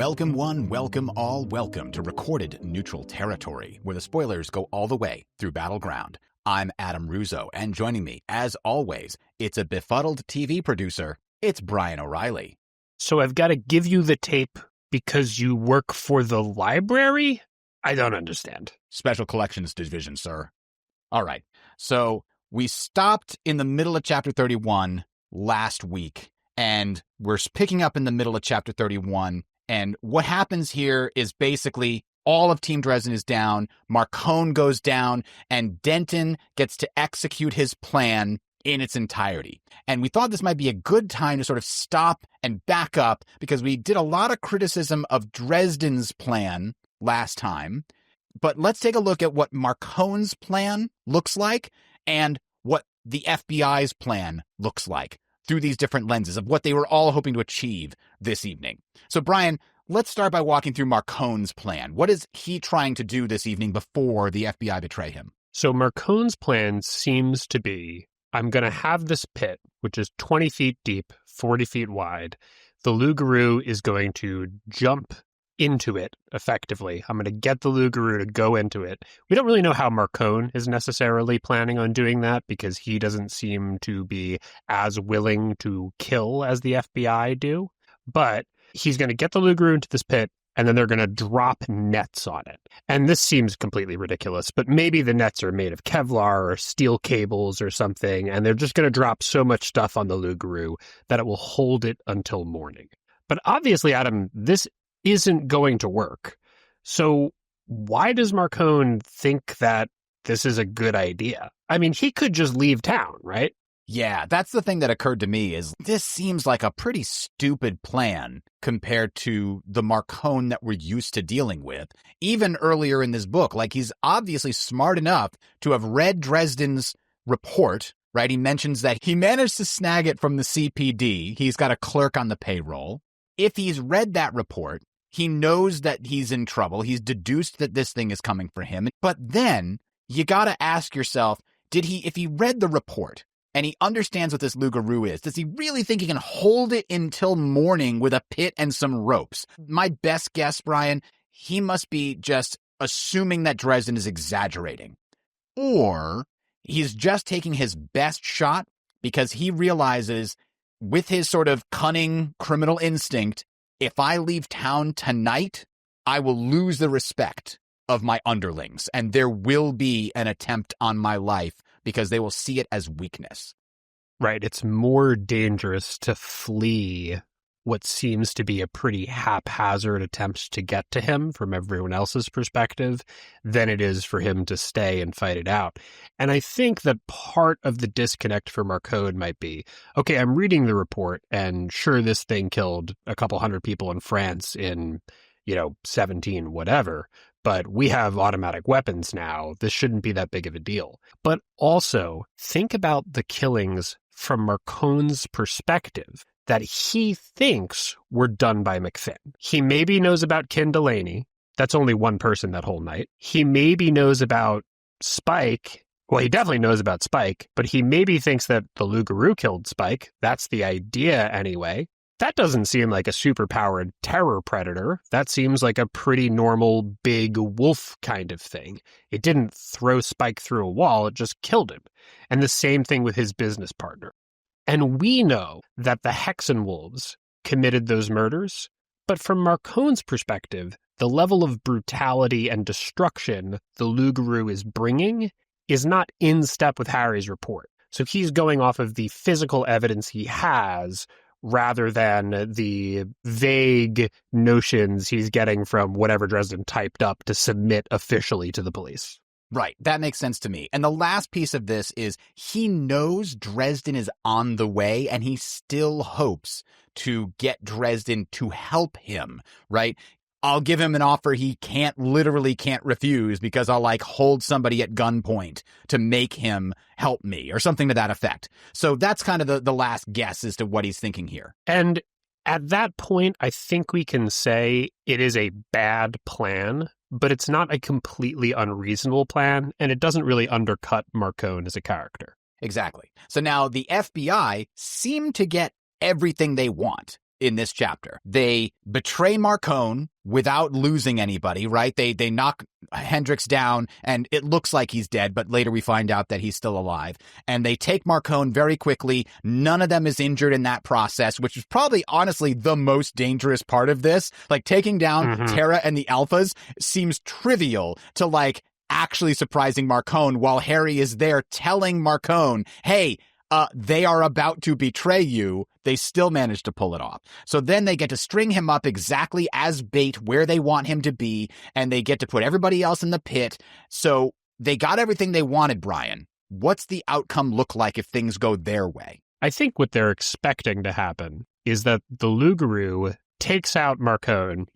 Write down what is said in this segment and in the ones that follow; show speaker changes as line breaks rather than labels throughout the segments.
Welcome one, welcome all, welcome to Recorded Neutral Territory, where the spoilers go all the way through Battleground. I'm Adam Ruzzo, and joining me, as always, it's a befuddled TV producer, it's Brian O'Reilly.
So I've got to give you the tape because you work for the library? I don't understand.
Special Collections Division, sir. All right, so we stopped in the middle of Chapter 31 last week, and we're picking up in the middle of Chapter 31. And what happens here is basically all of Team Dresden is down, Marcone goes down, and Denton gets to execute his plan in its entirety. And we thought this might be a good time to sort of stop and back up because we did a lot of criticism of Dresden's plan last time. But let's take a look at what Marcone's plan looks like and what the FBI's plan looks like through these different lenses of what they were all hoping to achieve this evening. So, Brian, let's start by walking through Marcone's plan. What is he trying to do this evening before the FBI betray him?
So Marcone's plan seems to be, I'm going to have this pit, which is 20 feet deep, 40 feet wide. The Loup-Garu is going to jump into it effectively. I'm going to get the Loup-Garu to go into it. We don't really know how Marcone is necessarily planning on doing that because he doesn't seem to be as willing to kill as the FBI do. But he's going to get the Loup-Garu into this pit, and then they're going to drop nets on it. And this seems completely ridiculous, but maybe the nets are made of Kevlar or steel cables or something, and they're just going to drop so much stuff on the Loup-Garu that it will hold it until morning. But obviously, Adam, this isn't going to work. So why does Marcone think that this is a good idea? I mean, he could just leave town, right?
Yeah, that's the thing that occurred to me is this seems like a pretty stupid plan compared to the Marcone that we're used to dealing with. Even earlier in this book, like he's obviously smart enough to have read Dresden's report, right? He mentions that he managed to snag it from the CPD. He's got a clerk on the payroll. If he's read that report, he knows that he's in trouble. He's deduced that this thing is coming for him. But then you got to ask yourself, if he read the report and he understands what this Loup-Garu is, does he really think he can hold it until morning with a pit and some ropes? My best guess, Brian, he must be just assuming that Dresden is exaggerating. Or he's just taking his best shot because he realizes with his sort of cunning criminal instinct, if I leave town tonight, I will lose the respect of my underlings, and there will be an attempt on my life because they will see it as weakness.
Right. It's more dangerous to flee what seems to be a pretty haphazard attempt to get to him from everyone else's perspective than it is for him to stay and fight it out. And I think that part of the disconnect for Marcone might be, okay, I'm reading the report, and sure, this thing killed a couple hundred people in France in, 17 whatever, but we have automatic weapons now. This shouldn't be that big of a deal. But also, think about the killings from Marcone's perspective that he thinks were done by McFinn. He maybe knows about Ken Delaney. That's only one person that whole night. He maybe knows about Spike. Well, he definitely knows about Spike, but he maybe thinks that the Loup-Garu killed Spike. That's the idea anyway. That doesn't seem like a superpowered terror predator. That seems like a pretty normal big wolf kind of thing. It didn't throw Spike through a wall, it just killed him. And the same thing with his business partner. And we know that the Hexen Wolves committed those murders, but from Marcone's perspective, the level of brutality and destruction the Loup-Garu is bringing is not in step with Harry's report. So he's going off of the physical evidence he has rather than the vague notions he's getting from whatever Dresden typed up to submit officially to the police.
Right. That makes sense to me. And the last piece of this is he knows Dresden is on the way and he still hopes to Dresden to help him, right? I'll give him an offer he literally can't refuse because I'll hold somebody at gunpoint to make him help me or something to that effect. So that's kind of the last guess as to what he's thinking here.
And at that point, I think we can say it is a bad plan, but it's not a completely unreasonable plan, and it doesn't really undercut Marcone as a character.
Exactly. So now the FBI seem to get everything they want in this chapter. They betray Marcone without losing anybody, right? They knock Hendricks down and it looks like he's dead, but later we find out that he's still alive. And they take Marcone very quickly. None of them is injured in that process, which is probably honestly the most dangerous part of this. Like taking down Terra and the Alphas seems trivial to like actually surprising Marcone while Harry is there telling Marcone, hey, they are about to betray you. They still manage to pull it off. So then they get to string him up exactly as bait where they want him to be, and they get to put everybody else in the pit. So they got everything they wanted, Brian. What's the outcome look like if things go their way?
I think what they're expecting to happen is that the Loup-Garu takes out Marcone,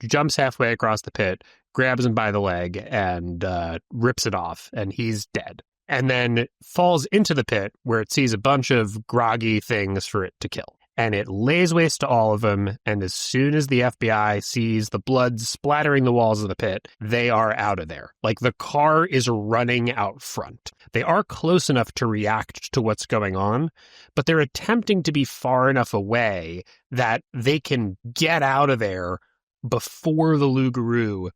jumps halfway across the pit, grabs him by the leg, and rips it off, and he's dead. And then falls into the pit where it sees a bunch of groggy things for it to kill. And it lays waste to all of them, and as soon as the FBI sees the blood splattering the walls of the pit, they are out of there. Like the car is running out front. They are close enough to react to what's going on, but they're attempting to be far enough away that they can get out of there before the Loup-Garu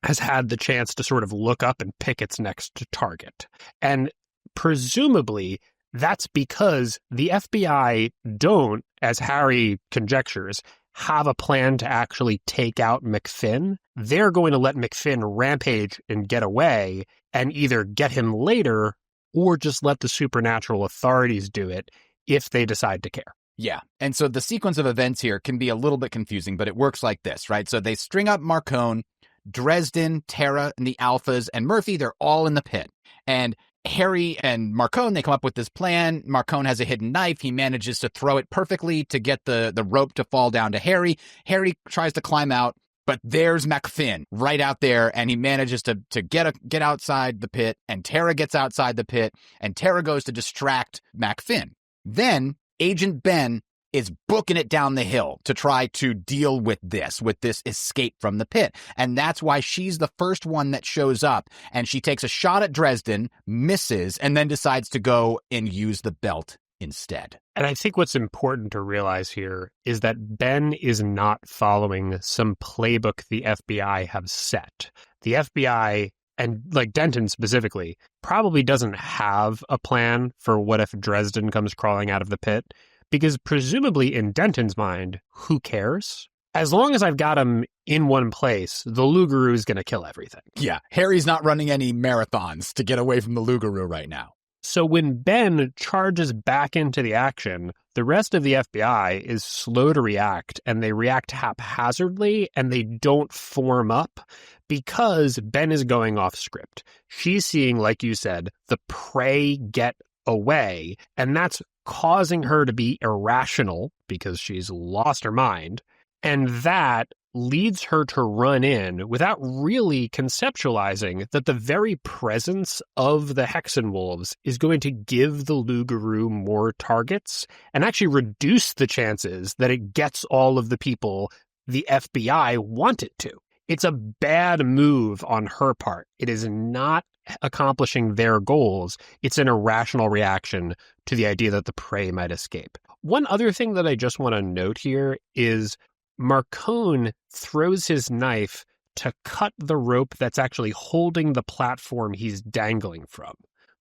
has had the chance to sort of look up and pick its next target. And presumably that's because the FBI don't, as Harry conjectures, have a plan to actually take out McFinn. They're going to let McFinn rampage and get away and either get him later or just let the supernatural authorities do it if they decide to care.
Yeah. And so the sequence of events here can be a little bit confusing, but it works like this, right? So they string up Marcone, Dresden, Terra, and the Alphas, and Murphy, they're all in the pit. And Harry and Marcone, they come up with this plan. Marcone has a hidden knife. He manages to throw it perfectly to get the rope to fall down to Harry. Harry tries to climb out, but there's McFinn right out there, and he manages to get outside the pit, and Terra gets outside the pit, and Terra goes to distract McFinn. Then Agent Ben is booking it down the hill to try to deal with this escape from the pit. And that's why she's the first one that shows up, and she takes a shot at Dresden, misses, and then decides to go and use the belt instead.
And I think what's important to realize here is that Ben is not following some playbook the FBI have set. The FBI, and like Denton specifically, probably doesn't have a plan for what if Dresden comes crawling out of the pit. Because presumably in Denton's mind, who cares? As long as I've got him in one place, the Loup-Garu is going to kill everything.
Yeah, Harry's not running any marathons to get away from the Loup-Garu right now.
So when Ben charges back into the action, the rest of the FBI is slow to react, and they react haphazardly, and they don't form up because Ben is going off script. She's seeing, like you said, the prey get away, and that's causing her to be irrational because she's lost her mind, and that leads her to run in without really conceptualizing that the very presence of the Hexenwolves is going to give the Loup-Garu more targets and actually reduce the chances that it gets all of the people the FBI want it to. It's a bad move on her part. It is not accomplishing their goals. It's an irrational reaction to the idea that the prey might escape. One other thing that I just want to note here is Marcone throws his knife to cut the rope that's actually holding the platform he's dangling from.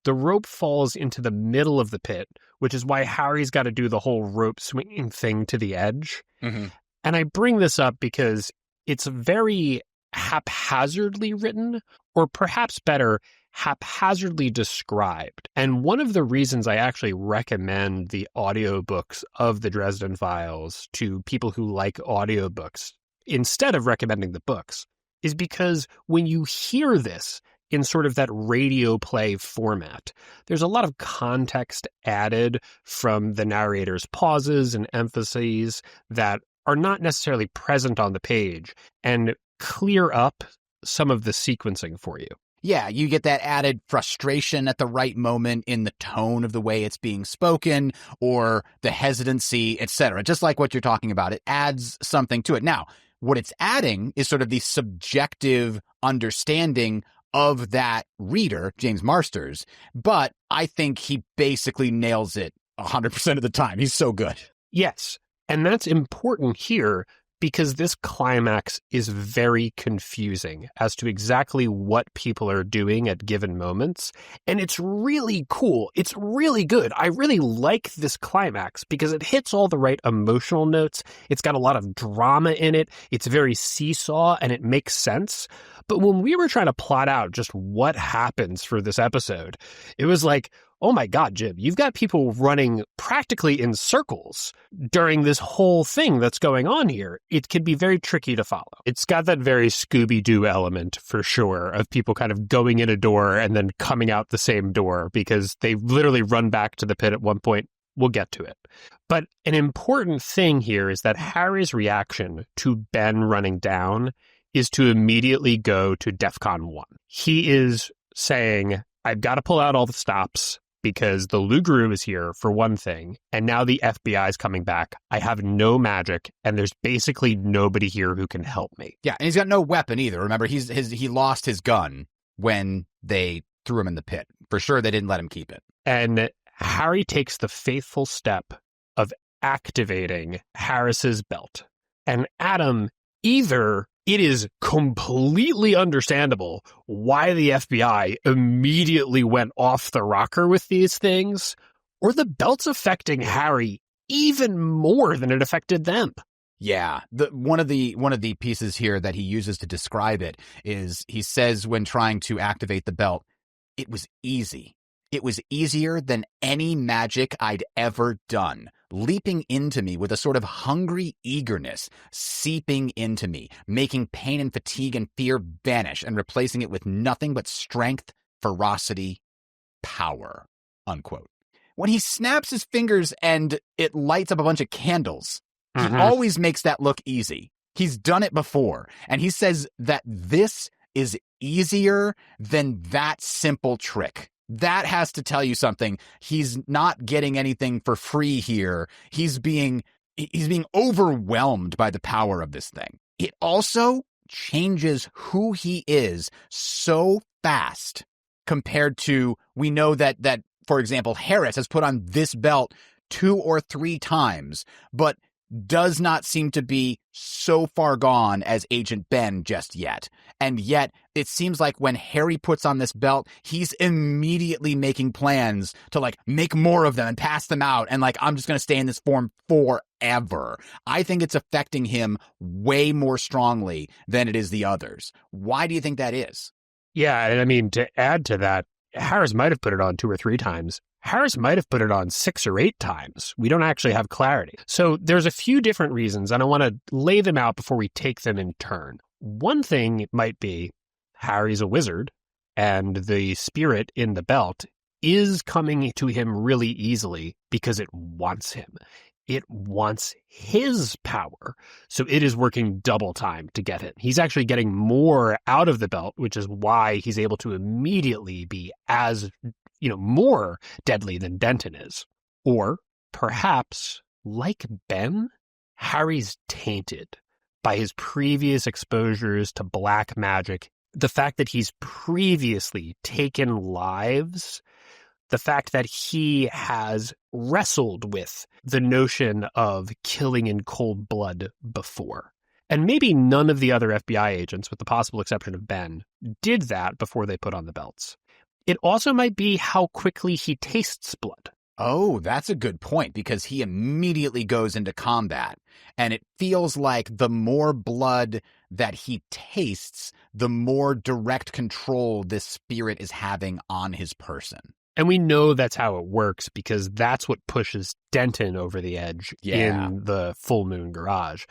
The rope falls into the middle of the pit, which is why Harry's got to do the whole rope swinging thing to the edge. Mm-hmm. And I bring this up because it's very haphazardly written, or perhaps better, haphazardly described. And one of the reasons I actually recommend the audiobooks of the Dresden Files to people who like audiobooks instead of recommending the books is because when you hear this in sort of that radio play format, there's a lot of context added from the narrator's pauses and emphases that are not necessarily present on the page and clear up some of the sequencing for you.
Yeah, you get that added frustration at the right moment in the tone of the way it's being spoken or the hesitancy, etc. Just like what you're talking about, it adds something to it. Now, what it's adding is sort of the subjective understanding of that reader, James Marsters, but I think he basically nails it 100% of the time. He's so good.
Yes. And that's important here because this climax is very confusing as to exactly what people are doing at given moments. And it's really cool. It's really good. I really like this climax because it hits all the right emotional notes. It's got a lot of drama in it. It's very seesaw and it makes sense. But when we were trying to plot out just what happens for this episode, it was like, oh my God, Jim, you've got people running practically in circles during this whole thing that's going on here. It can be very tricky to follow. It's got that very Scooby-Doo element for sure of people kind of going in a door and then coming out the same door because they literally run back to the pit at one point. We'll get to it. But an important thing here is that Harry's reaction to Ben running down is to immediately go to DEFCON 1. He is saying, I've got to pull out all the stops because the Loup-Garu is here for one thing, and now the FBI is coming back. I have no magic, and there's basically nobody here who can help me.
Yeah, and he's got no weapon either. Remember, he lost his gun when they threw him in the pit. For sure, they didn't let him keep it.
And Harry takes the faithful step of activating Harris's belt. And Adam, either it is completely understandable why the FBI immediately went off the rocker with these things, or the belt's affecting Harry even more than it affected them.
Yeah, one of the pieces here that he uses to describe it is he says when trying to activate the belt, it was easy. It was easier than any magic I'd ever done, leaping into me with a sort of hungry eagerness, seeping into me, making pain and fatigue and fear vanish and replacing it with nothing but strength, ferocity, power, unquote. When he snaps his fingers and it lights up a bunch of candles, he always makes that look easy. He's done it before, and he says that this is easier than that simple trick. That has to tell you something. He's not getting anything for free here. He's being overwhelmed by the power of this thing. It also changes who he is so fast compared to, we know that for example, Harris has put on this belt 2 or 3 times, but does not seem to be so far gone as Agent Ben just yet. And yet, it seems like when Harry puts on this belt, he's immediately making plans to, like, make more of them and pass them out. And, like, I'm just going to stay in this form forever. I think it's affecting him way more strongly than it is the others. Why do you think that is?
Yeah, and I mean, to add to that, Harris might have put it on 2 or 3 times. Harris might have put it on 6 or 8 times. We don't actually have clarity. So there's a few different reasons, and I want to lay them out before we take them in turn. One thing might be Harry's a wizard, and the spirit in the belt is coming to him really easily because it wants him. It wants his power. So it is working double time to get it. He's actually getting more out of the belt, which is why he's able to immediately be as, more deadly than Denton is. Or perhaps, like Ben, Harry's tainted by his previous exposures to black magic. The fact that he's previously taken lives, the fact that he has wrestled with the notion of killing in cold blood before. And maybe none of the other FBI agents, with the possible exception of Ben, did that before they put on the belts. It also might be how quickly he tastes blood.
Oh, that's a good point, because he immediately goes into combat, and it feels like the more blood that he tastes, the more direct control this spirit is having on his person.
And we know that's how it works because that's what pushes Denton over the edge in the Full Moon Garage.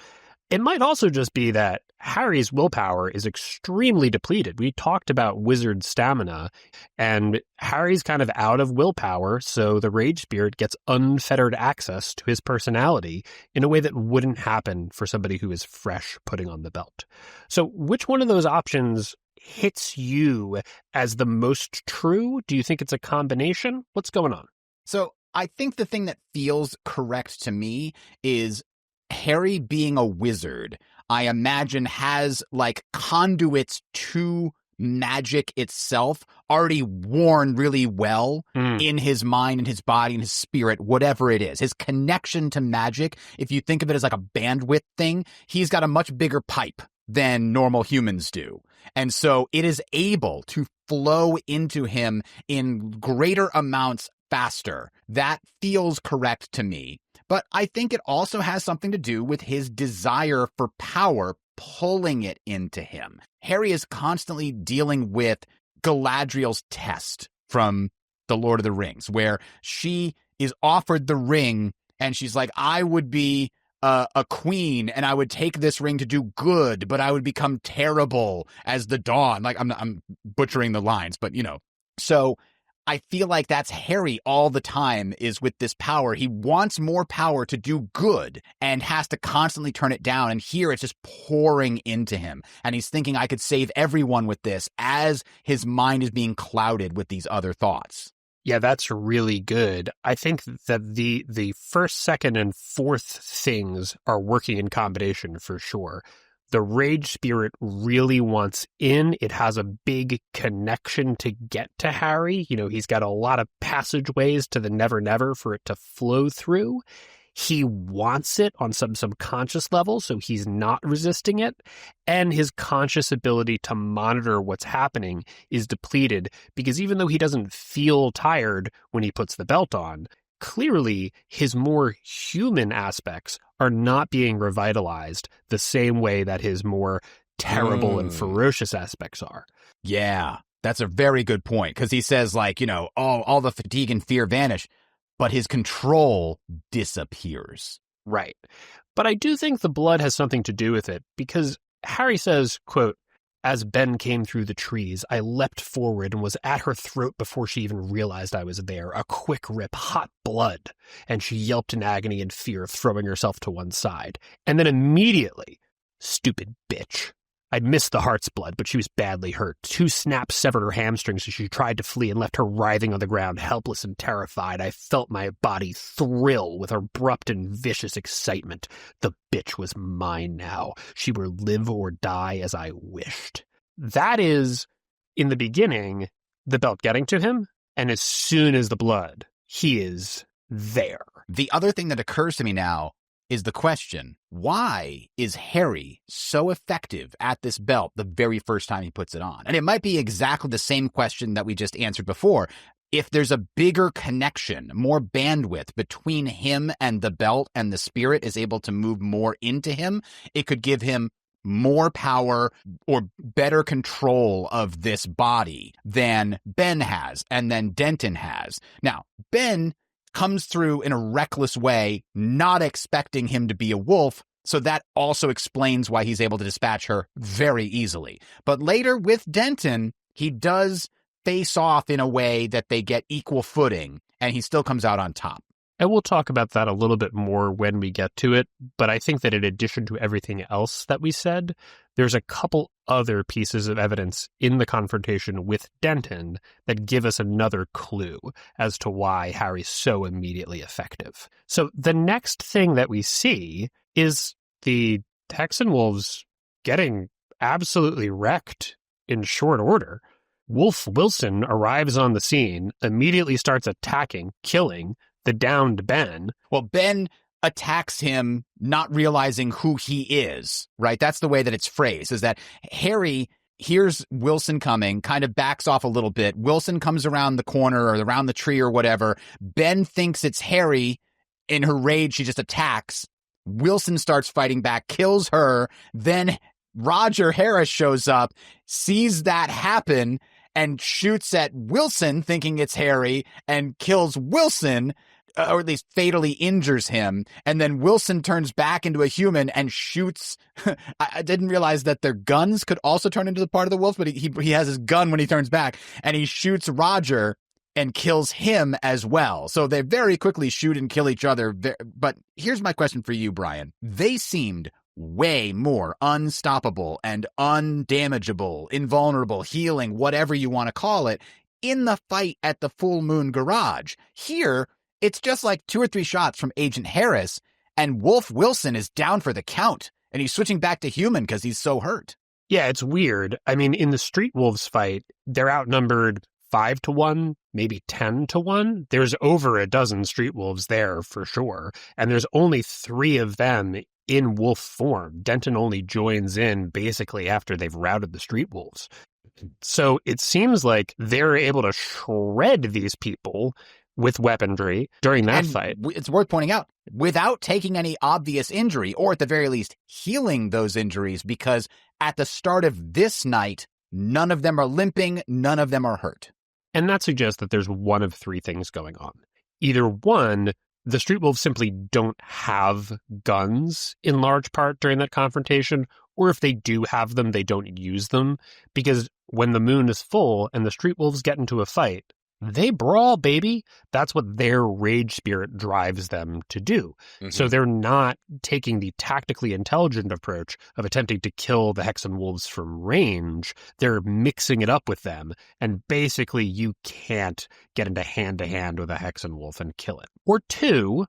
It might also just be that Harry's willpower is extremely depleted. We talked about wizard stamina, and Harry's kind of out of willpower, so the Rage Spirit gets unfettered access to his personality in a way that wouldn't happen for somebody who is fresh putting on the belt. So which one of those options hits you as the most true? Do you think it's a combination? What's going on?
So I think the thing that feels correct to me is Harry being a wizard, I imagine, has like conduits to magic itself already worn really well in his mind and his body and his spirit, whatever it is. His connection to magic, if you think of it as like a bandwidth thing, he's got a much bigger pipe than normal humans do. And so it is able to flow into him in greater amounts faster. That feels correct to me. But I think it also has something to do with his desire for power pulling it into him. Harry is constantly dealing with Galadriel's test from The Lord of the Rings, where she is offered the ring and she's like, I would be a queen and I would take this ring to do good, but I would become terrible as the dawn. Like I'm butchering the lines, but so I feel like that's Harry all the time, is with this power. He wants more power to do good and has to constantly turn it down. And here it's just pouring into him. And he's thinking, I could save everyone with this, as his mind is being clouded with these other thoughts.
Yeah, that's really good. I think that the first, second, and fourth things are working in combination for sure. The rage spirit really wants in. It has a big connection to get to Harry. He's got a lot of passageways to the Never Never for it to flow through. He wants it on some subconscious level, so he's not resisting it. And his conscious ability to monitor what's happening is depleted, because even though he doesn't feel tired when he puts the belt on, clearly his more human aspects are not being revitalized the same way that his more terrible and ferocious aspects are.
Yeah, that's a very good point, because he says, like, all the fatigue and fear vanish, but his control disappears.
Right. But I do think the blood has something to do with it, because Harry says, quote, as Ben came through the trees, I leapt forward and was at her throat before she even realized I was there. A quick rip, hot blood. And she yelped in agony and fear, throwing herself to one side. And then immediately, stupid bitch. I'd missed the heart's blood, but she was badly hurt. 2 snaps severed her hamstrings as she tried to flee and left her writhing on the ground, helpless and terrified. I felt my body thrill with abrupt and vicious excitement. The bitch was mine now. She would live or die as I wished. That is, in the beginning, the belt getting to him, and as soon as the blood, he is there.
The other thing that occurs to me now is the question, why is Harry so effective at this belt the very first time he puts it on? And it might be exactly the same question that we just answered before. If there's a bigger connection, more bandwidth between him and the belt, and the spirit is able to move more into him, it could give him more power or better control of this body than Ben has and then Denton has. Now, Ben comes through in a reckless way, not expecting him to be a wolf, so that also explains why he's able to dispatch her very easily. But later with Denton, he does face off in a way that they get equal footing, and he still comes out on top.
And we'll talk about that a little bit more when we get to it, but I think that in addition to everything else that we said, there's a couple other pieces of evidence in the confrontation with Denton that give us another clue as to why Harry's so immediately effective. So the next thing that we see is the Texan Wolves getting absolutely wrecked in short order. Wolf Wilson arrives on the scene, immediately starts attacking, killing the downed Ben.
Well, Ben attacks him not realizing who he is, right? That's the way that it's phrased, is that Harry hears Wilson coming, kind of backs off a little bit. Wilson comes around the corner or around the tree or whatever. Ben thinks it's Harry. In her rage, she just attacks. Wilson starts fighting back, kills her. Then Roger Harris shows up, sees that happen, and shoots at Wilson thinking it's Harry and kills Wilson, or at least fatally injures him. And then Wilson turns back into a human and shoots. I didn't realize that their guns could also turn into the part of the wolf, but he has his gun when he turns back, and he shoots Roger and kills him as well. So they very quickly shoot and kill each other. But here's my question for you, Brian. They seemed way more unstoppable and undamageable, invulnerable, healing, whatever you want to call it, in the fight at the Full Moon Garage. Here, it's just like 2 or 3 shots from Agent Harris, and Wolf Wilson is down for the count, and he's switching back to human because he's so hurt.
Yeah, it's weird. I mean, in the Street Wolves fight, they're outnumbered 5-1, maybe 10-1. There's over a dozen Street Wolves there for sure. And there's only 3 of them in wolf form. Denton only joins in basically after they've routed the Street Wolves. So it seems like they're able to shred these people with weaponry during that fight.
It's worth pointing out, without taking any obvious injury, or at the very least healing those injuries, because at the start of this night, none of them are limping, none of them are hurt.
And that suggests that there's one of 3 things going on. Either one, the Street Wolves simply don't have guns in large part during that confrontation, or if they do have them, they don't use them, because when the moon is full and the Street Wolves get into a fight, they brawl, baby. That's what their rage spirit drives them to do. Mm-hmm. So they're not taking the tactically intelligent approach of attempting to kill the Hexen Wolves from range. They're mixing it up with them. And basically, you can't get into hand-to-hand with a Hexen Wolf and kill it. Or 2,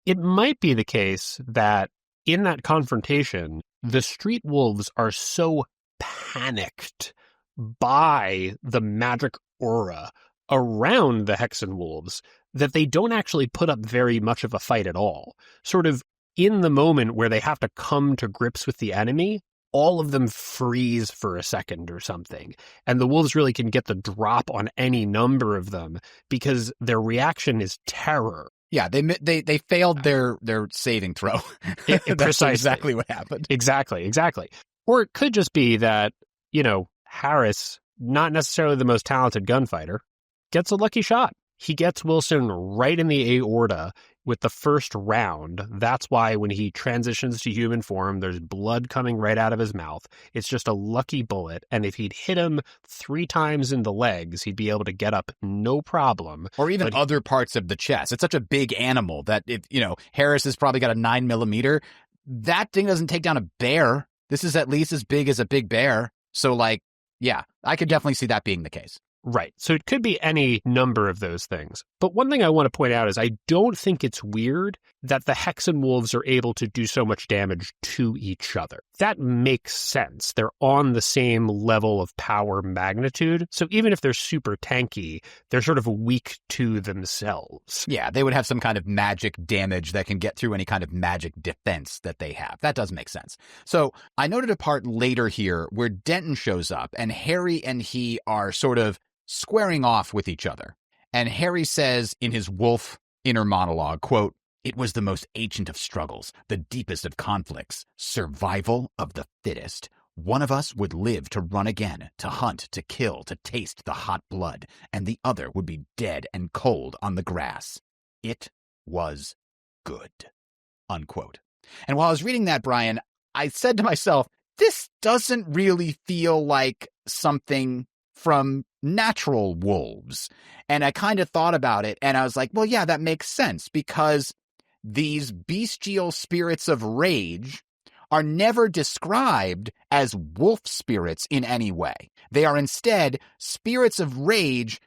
it might be the case that in that confrontation, the Street Wolves are so panicked by the magic aura around the Hexen Wolves that they don't actually put up very much of a fight at all. Sort of in the moment where they have to come to grips with the enemy, all of them freeze for a second or something. And the wolves really can get the drop on any number of them because their reaction is terror.
Yeah, they failed their saving throw. That's
Precisely.
Exactly what happened.
Exactly. Or it could just be that, Harris, not necessarily the most talented gunfighter, gets a lucky shot. He gets Wilson right in the aorta with the first round. That's why when he transitions to human form, there's blood coming right out of his mouth. It's just a lucky bullet. And if he'd hit him 3 times in the legs, he'd be able to get up no problem.
Or even other parts of the chest. It's such a big animal that, Harris has probably got a 9mm. That thing doesn't take down a bear. This is at least as big as a big bear. So, yeah, I could definitely see that being the case.
Right. So it could be any number of those things. But one thing I want to point out is I don't think it's weird that the Hexen Wolves are able to do so much damage to each other. That makes sense. They're on the same level of power magnitude. So even if they're super tanky, they're sort of weak to themselves.
Yeah, they would have some kind of magic damage that can get through any kind of magic defense that they have. That does make sense. So I noted a part later here where Denton shows up and Harry and he are sort of squaring off with each other. And Harry says in his wolf inner monologue, quote, "It was the most ancient of struggles, the deepest of conflicts, survival of the fittest. One of us would live to run again, to hunt, to kill, to taste the hot blood, and the other would be dead and cold on the grass. It was good." Unquote. And while I was reading that, Brian, I said to myself, this doesn't really feel like something from natural wolves. And I kind of thought about it and I was like, well, yeah, that makes sense because these bestial spirits of rage are never described as wolf spirits in any way. They are instead spirits of rage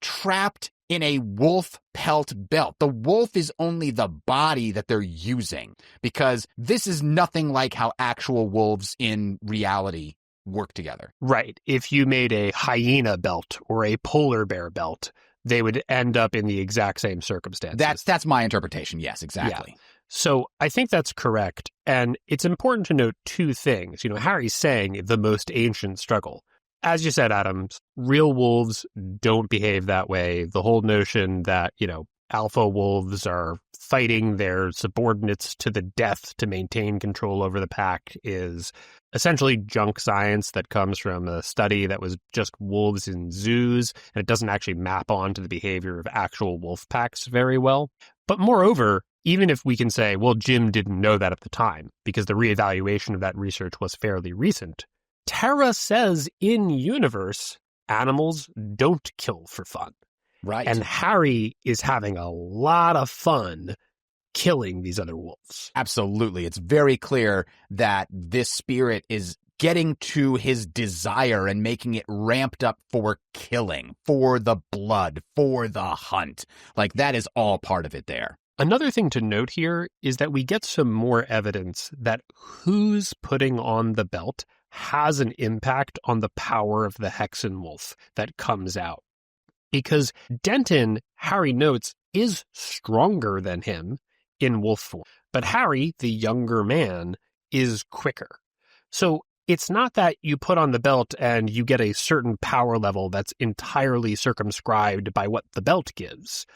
trapped in a wolf pelt belt. The wolf is only the body that they're using because this is nothing like how actual wolves in reality work together.
Right. If you made a hyena belt or a polar bear belt, they would end up in the exact same circumstances.
That's my interpretation. Yes, exactly.
Yeah. So I think that's correct. And it's important to note 2 things. Harry's saying the most ancient struggle. As you said, Adam, real wolves don't behave that way. The whole notion that, alpha wolves are fighting their subordinates to the death to maintain control over the pack is essentially junk science that comes from a study that was just wolves in zoos, and it doesn't actually map onto the behavior of actual wolf packs very well. But moreover, even if we can say, well, Jim didn't know that at the time, because the reevaluation of that research was fairly recent, Tara says in universe, animals don't kill for fun.
Right.
And Harry is having a lot of fun killing these other wolves.
Absolutely. It's very clear that this spirit is getting to his desire and making it ramped up for killing, for the blood, for the hunt. That is all part of it there.
Another thing to note here is that we get some more evidence that who's putting on the belt has an impact on the power of the Hexenwolf that comes out. Because Denton, Harry notes, is stronger than him in wolf form. But Harry, the younger man, is quicker. So it's not that you put on the belt and you get a certain power level that's entirely circumscribed by what the belt gives.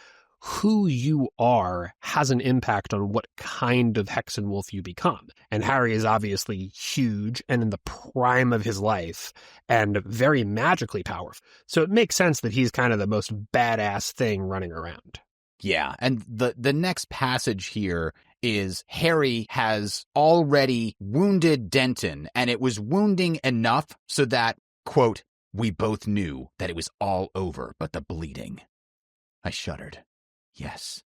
Who you are has an impact on what kind of Hexenwolf you become. And Harry is obviously huge and in the prime of his life and very magically powerful. So it makes sense that he's kind of the most badass thing running around.
Yeah, and the next passage here is Harry has already wounded Denton, and it was wounding enough so that, quote, we both knew that it was all over but the bleeding. I shuddered. Yes,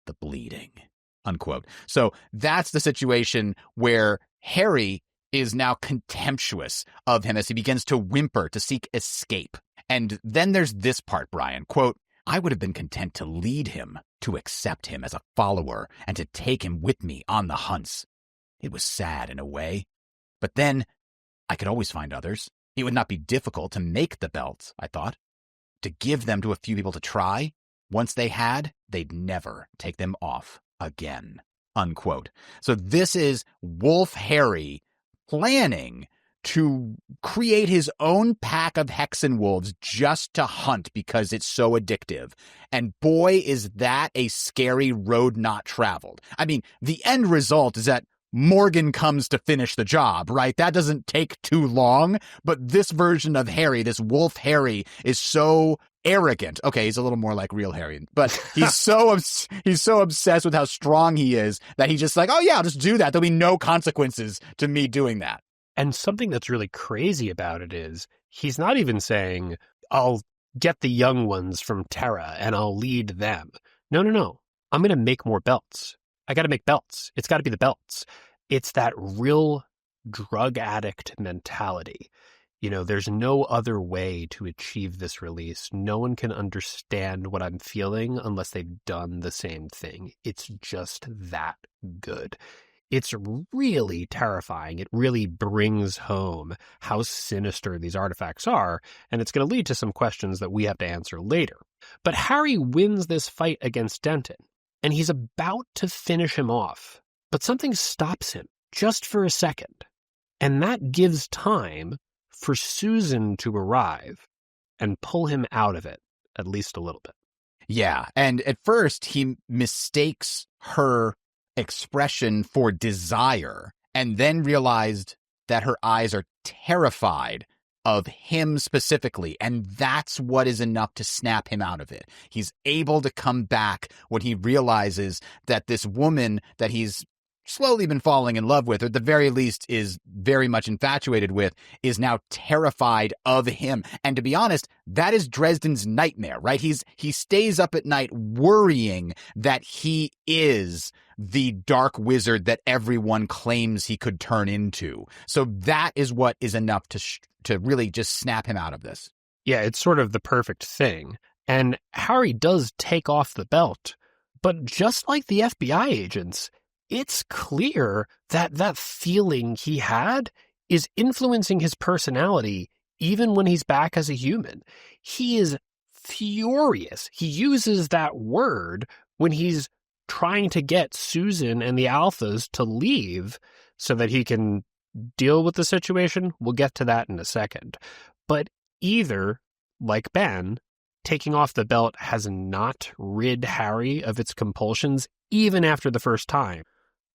the bleeding, unquote. So that's the situation where Harry is now contemptuous of him as he begins to whimper to seek escape. And then there's this part, Brian, quote, I would have been content to lead him, to accept him as a follower, and to take him with me on the hunts. It was sad in a way. But then I could always find others. It would not be difficult to make the belts, I thought. To give them to a few people to try. Once they had, they'd never take them off again, unquote. So this is Wolf Harry planning to create his own pack of Hexenwolves just to hunt because it's so addictive. And boy, is that a scary road not traveled. I mean, the end result is that Morgan comes to finish the job, right? That doesn't take too long, but this version of Harry, this Wolf Harry, is so arrogant. Okay, he's a little more like real Harry, but he's so obsessed with how strong he is that he's just like, oh yeah, I'll just do that. There'll be no consequences to me doing that.
And something that's really crazy about it is he's not even saying, I'll get the young ones from Terra and I'll lead them. No. I'm going to make more belts. I got to make belts. It's got to be the belts. It's that real drug addict mentality. You know, there's no other way to achieve this release. No one can understand what I'm feeling unless they've done the same thing. It's just that good. It's really terrifying. It really brings home how sinister these artifacts are, and it's going to lead to some questions that we have to answer later. But Harry wins this fight against Denton, and he's about to finish him off, but something stops him just for a second, and that gives time for Susan to arrive and pull him out of it, at least a little bit.
Yeah, and at first he mistakes her expression for desire and then realized that her eyes are terrified of him specifically, and that's what is enough to snap him out of it. He's able to come back when he realizes that this woman that he's slowly been falling in love with, or at the very least is very much infatuated with, is now terrified of him. And to be honest, that is Dresden's nightmare, right? He stays up at night worrying that he is the dark wizard that everyone claims he could turn into. So that is what is enough to really just snap him out of this.
Yeah, it's sort of the perfect thing. And Harry does take off the belt, but just like the FBI agents, it's clear that that feeling he had is influencing his personality even when he's back as a human. He is furious. He uses that word when he's trying to get Susan and the Alphas to leave so that he can deal with the situation. We'll get to that in a second. But either, like Ben, taking off the belt has not rid Harry of its compulsions even after the first time,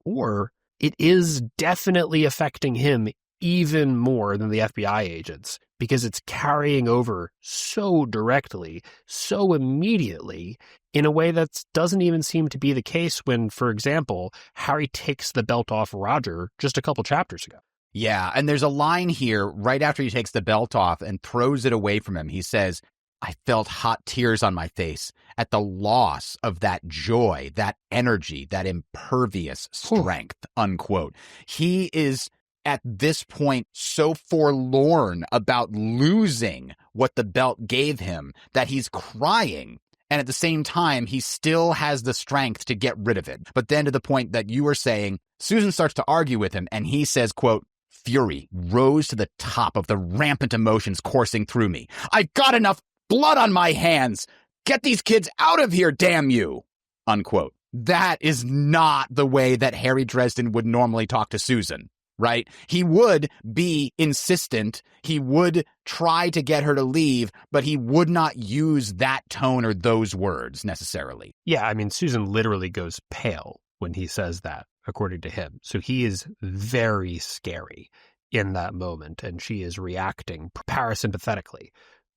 or it is definitely affecting him even more than the FBI agents because it's carrying over so directly, so immediately, in a way that doesn't even seem to be the case when, for example, Harry takes the belt off Roger just a couple chapters ago.
Yeah, and there's a line here right after he takes the belt off and throws it away from him. He says, I felt hot tears on my face at the loss of that joy, that energy, that impervious strength, unquote. He is at this point so forlorn about losing what the belt gave him that he's crying. And at the same time, he still has the strength to get rid of it. But then to the point that you were saying, Susan starts to argue with him and he says, quote, fury rose to the top of the rampant emotions coursing through me. I've got enough blood on my hands. Get these kids out of here, damn you, unquote. That is not the way that Harry Dresden would normally talk to Susan, right? He would be insistent. He would try to get her to leave, but he would not use that tone or those words necessarily.
Yeah, I mean, Susan literally goes pale when he says that, according to him. So he is very scary in that moment, and she is reacting parasympathetically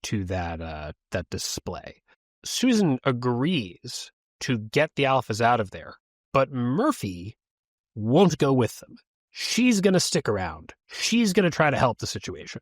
to that display. Susan agrees to get the alphas out of there, but Murphy won't go with them. She's going to stick around. She's going to try to help the situation.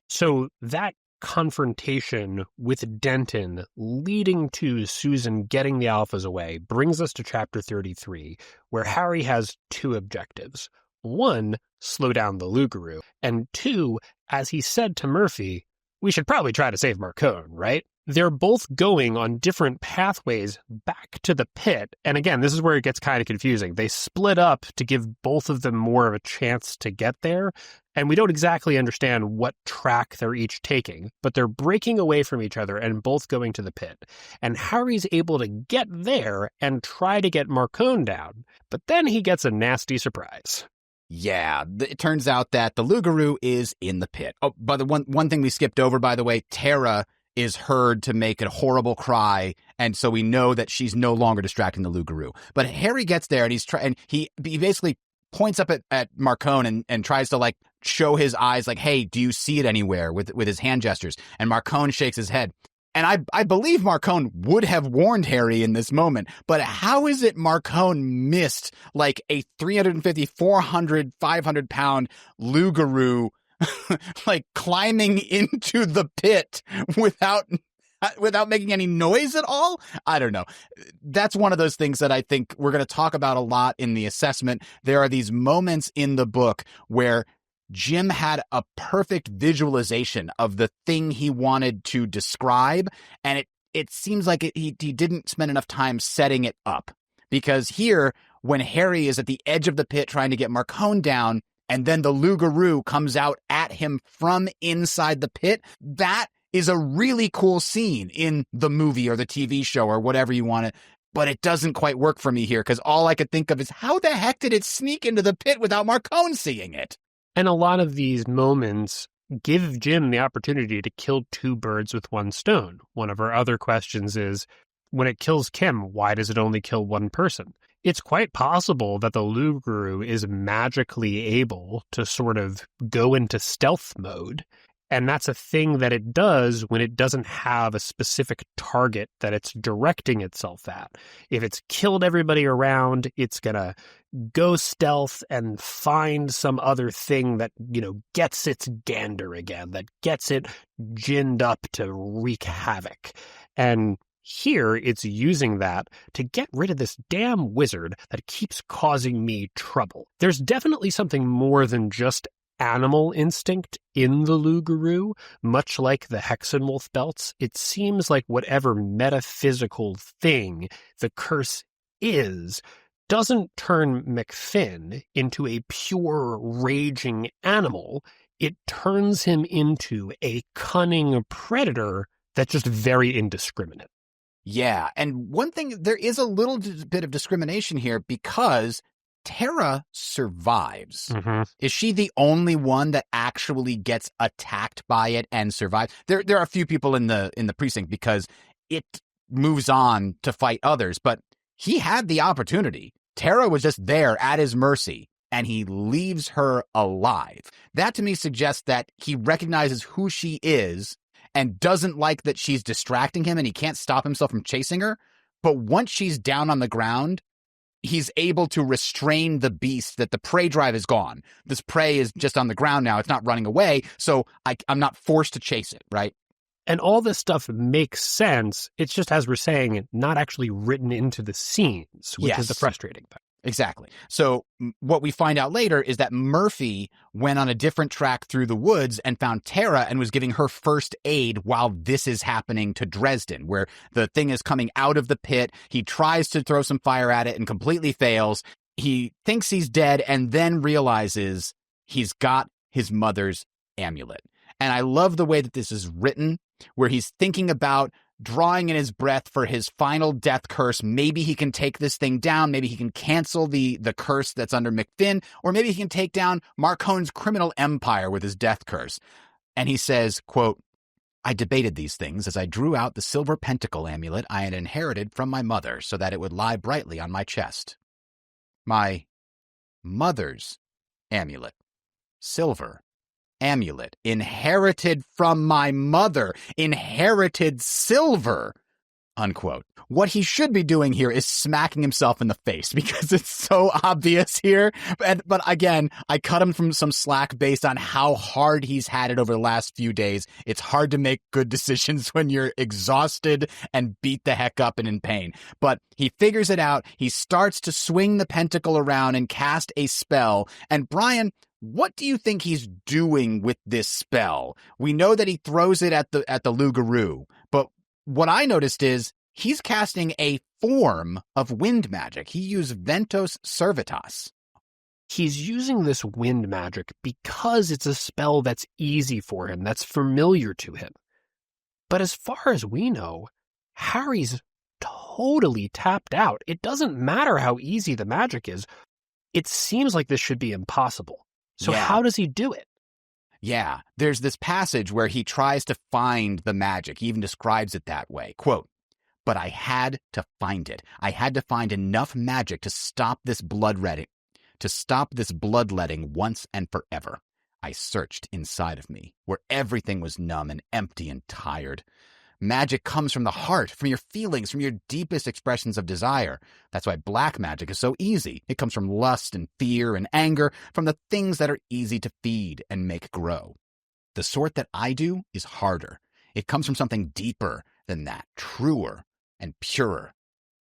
So that confrontation with Denton leading to Susan getting the alphas away brings us to chapter 33, where Harry has two objectives. One, slow down the Loup-Garu, and two, as he said to Murphy, we should probably try to save Marcone, right? They're both going on different pathways back to the pit. And again, this is where it gets kind of confusing. They split up to give both of them more of a chance to get there. And we don't exactly understand what track they're each taking, but they're breaking away from each other and both going to the pit. And Harry's able to get there and try to get Marcone down. But then he gets a nasty surprise.
Yeah, it turns out that the Loup-Garu is in the pit. Oh, but the one thing we skipped over, by the way, Tara is heard to make a horrible cry, and so we know that she's no longer distracting the Loup-Garu. But Harry gets there, and he basically points up at Marcone and tries to like show his eyes, like, "Hey, do you see it anywhere?" with his hand gestures. And Marcone shakes his head. And I believe Marcone would have warned Harry in this moment, but how is it Marcone missed like a 350, 400, 500-pound Loup-Garu like climbing into the pit without making any noise at all? I don't know. That's one of those things that I think we're going to talk about a lot in the assessment. There are these moments in the book where Jim had a perfect visualization of the thing he wanted to describe, and it seems like he didn't spend enough time setting it up. Because here, when Harry is at the edge of the pit trying to get Marcone down, and then the Loup-Garu comes out at him from inside the pit, that is a really cool scene in the movie or the TV show or whatever you want to. But it doesn't quite work for me here, because all I could think of is, how the heck did it sneak into the pit without Marcone seeing it?
And a lot of these moments give Jim the opportunity to kill two birds with one stone. One of our other questions is, when it kills Kim, why does it only kill one person? It's quite possible that the Loup-Garu is magically able to sort of go into stealth mode. And that's a thing that it does when it doesn't have a specific target that it's directing itself at. If it's killed everybody around, it's going to go stealth and find some other thing that, gets its gander again, that gets it ginned up to wreak havoc. And here it's using that to get rid of this damn wizard that keeps causing me trouble. There's definitely something more than just animal instinct in the Loup-Garu, much like the Hexenwolf belts. It seems like whatever metaphysical thing the curse is doesn't turn McFinn into a pure raging animal. It turns him into a cunning predator that's just very indiscriminate.
Yeah, and one thing, there is a little bit of discrimination here because Tara survives.
Mm-hmm.
Is she the only one that actually gets attacked by it and survives? There are a few people in the precinct because it moves on to fight others, but he had the opportunity. Tara was just there at his mercy, and he leaves her alive. That to me suggests that he recognizes who she is and doesn't like that she's distracting him and he can't stop himself from chasing her. But once she's down on the ground, he's able to restrain the beast, that the prey drive is gone. This prey is just on the ground now. It's not running away, so I'm not forced to chase it, right?
And all this stuff makes sense. It's just, as we're saying, not actually written into the scenes, which is the frustrating thing.
Exactly. So what we find out later is that Murphy went on a different track through the woods and found Tara and was giving her first aid while this is happening to Dresden, where the thing is coming out of the pit. He tries to throw some fire at it and completely fails. He thinks he's dead and then realizes He's got his mother's amulet. And I love the way that this is written, where he's thinking about drawing in his breath for his final death curse. Maybe he can take this thing down. Maybe he can cancel the curse that's under McFinn, or maybe he can take down Marcone's criminal empire with his death curse. And he says, quote, I debated these things as I drew out the silver pentacle amulet I had inherited from my mother so that it would lie brightly on my chest. My mother's amulet. Silver amulet. Inherited from my mother. Inherited silver. Unquote. What he should be doing here is smacking himself in the face because it's so obvious here. But again, I cut him from some slack based on how hard he's had it over the last few days. It's hard to make good decisions when you're exhausted and beat the heck up and in pain. But he figures it out. He starts to swing the pentacle around and cast a spell. And Brian, what do you think he's doing with this spell? We know that he throws it at the Loup-Garu, but what I noticed is he's casting a form of wind magic. He used Ventos Servitas.
He's using this wind magic because it's a spell that's easy for him, that's familiar to him. But as far as we know, Harry's totally tapped out. It doesn't matter how easy the magic is. It seems like this should be impossible. So how does he do it?
Yeah, there's this passage where he tries to find the magic. He even describes it that way. Quote, but I had to find it. I had to find enough magic to stop this bloodletting once and forever. I searched inside of me, where everything was numb and empty and tired. Magic comes from the heart, from your feelings, from your deepest expressions of desire. That's why black magic is so easy. It comes from lust and fear and anger, from the things that are easy to feed and make grow. The sort that I do is harder. It comes from something deeper than that, truer and purer.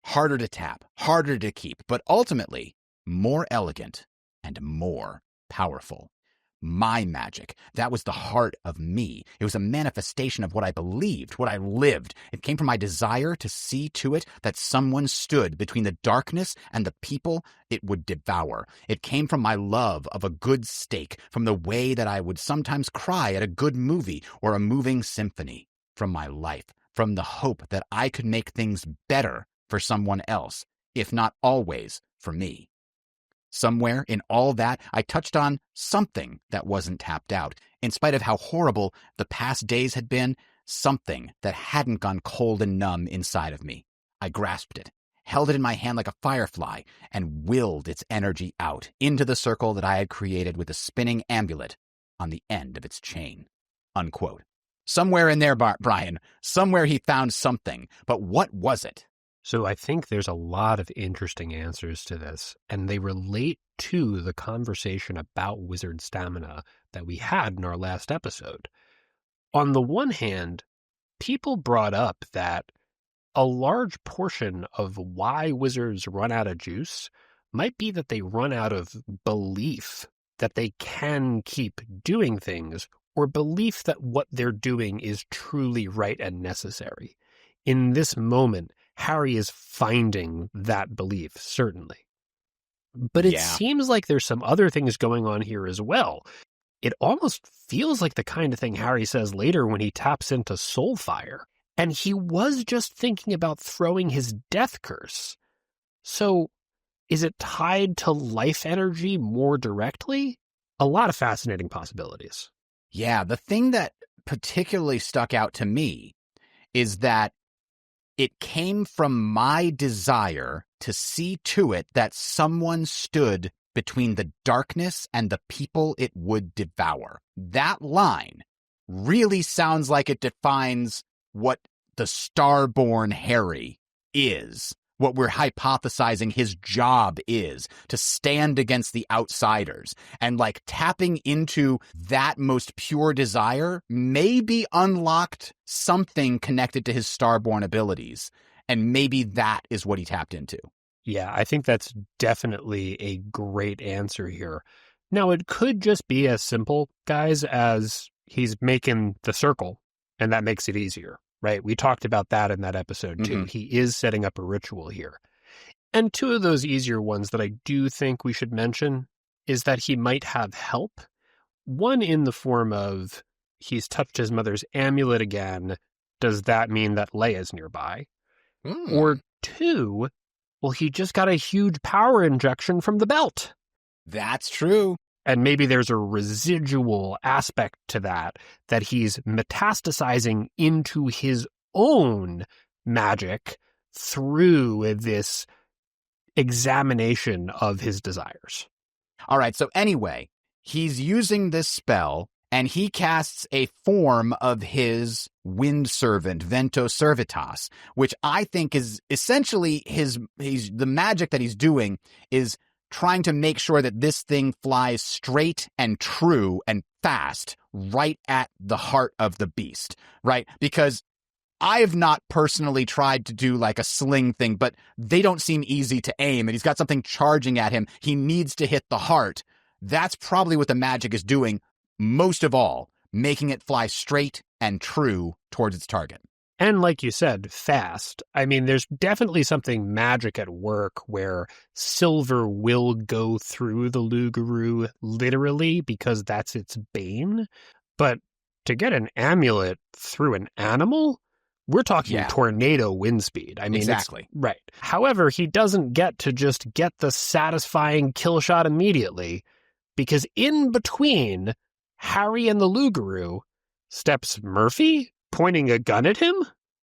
Harder to tap, harder to keep, but ultimately more elegant and more powerful. My magic. That was the heart of me. It was a manifestation of what I believed, what I lived. It came from my desire to see to it that someone stood between the darkness and the people it would devour. It came from my love of a good steak, from the way that I would sometimes cry at a good movie or a moving symphony, from my life, from the hope that I could make things better for someone else, if not always for me. Somewhere in all that, I touched on something that wasn't tapped out. In spite of how horrible the past days had been, something that hadn't gone cold and numb inside of me. I grasped it, held it in my hand like a firefly, and willed its energy out into the circle that I had created with a spinning amulet on the end of its chain. Unquote. Somewhere in there, Brian, somewhere he found something, but what was it?
So I think there's a lot of interesting answers to this, and they relate to the conversation about wizard stamina that we had in our last episode. On the one hand, people brought up that a large portion of why wizards run out of juice might be that they run out of belief that they can keep doing things, or belief that what they're doing is truly right and necessary. In this moment, Harry is finding that belief, certainly. But it seems like there's some other things going on here as well. It almost feels like the kind of thing Harry says later when he taps into Soulfire. And he was just thinking about throwing his death curse. So is it tied to life energy more directly? A lot of fascinating possibilities.
Yeah, the thing that particularly stuck out to me is that it came from my desire to see to it that someone stood between the darkness and the people it would devour. That line really sounds like it defines what the Starborn Harry is, what we're hypothesizing his job is, to stand against the outsiders. And like tapping into that most pure desire maybe unlocked something connected to his Starborn abilities. And maybe that is what he tapped into.
Yeah, I think that's definitely a great answer here. Now, it could just be as simple, guys, as he's making the circle, and that makes it easier. Right? We talked about that in that episode, too. He is setting up a ritual here. And two of those easier ones that I do think we should mention is that he might have help. One in the form of he's touched his mother's amulet again. Does that mean that Leia's nearby? Or two, well, he just got a huge power injection from the belt.
That's true.
And maybe there's a residual aspect to that he's metastasizing into his own magic through this examination of his desires.
All right, so anyway, he's using this spell, and he casts a form of his wind servant, Vento Servitas, which I think is essentially the magic that he's doing is trying to make sure that this thing flies straight and true and fast right at the heart of the beast, right? Because I have not personally tried to do like a sling thing, but they don't seem easy to aim, and he's got something charging at him. He needs to hit the heart. That's probably what the magic is doing, most of all, making it fly straight and true towards its target.
And like you said, fast. I mean, there's definitely something magic at work where silver will go through the Loup-Garu literally because that's its bane. But to get an amulet through an animal, we're talking tornado wind speed. I mean,
exactly.
Right. However, he doesn't get to just get the satisfying kill shot immediately because in between Harry and the Loup-Garu steps Murphy pointing a gun at him?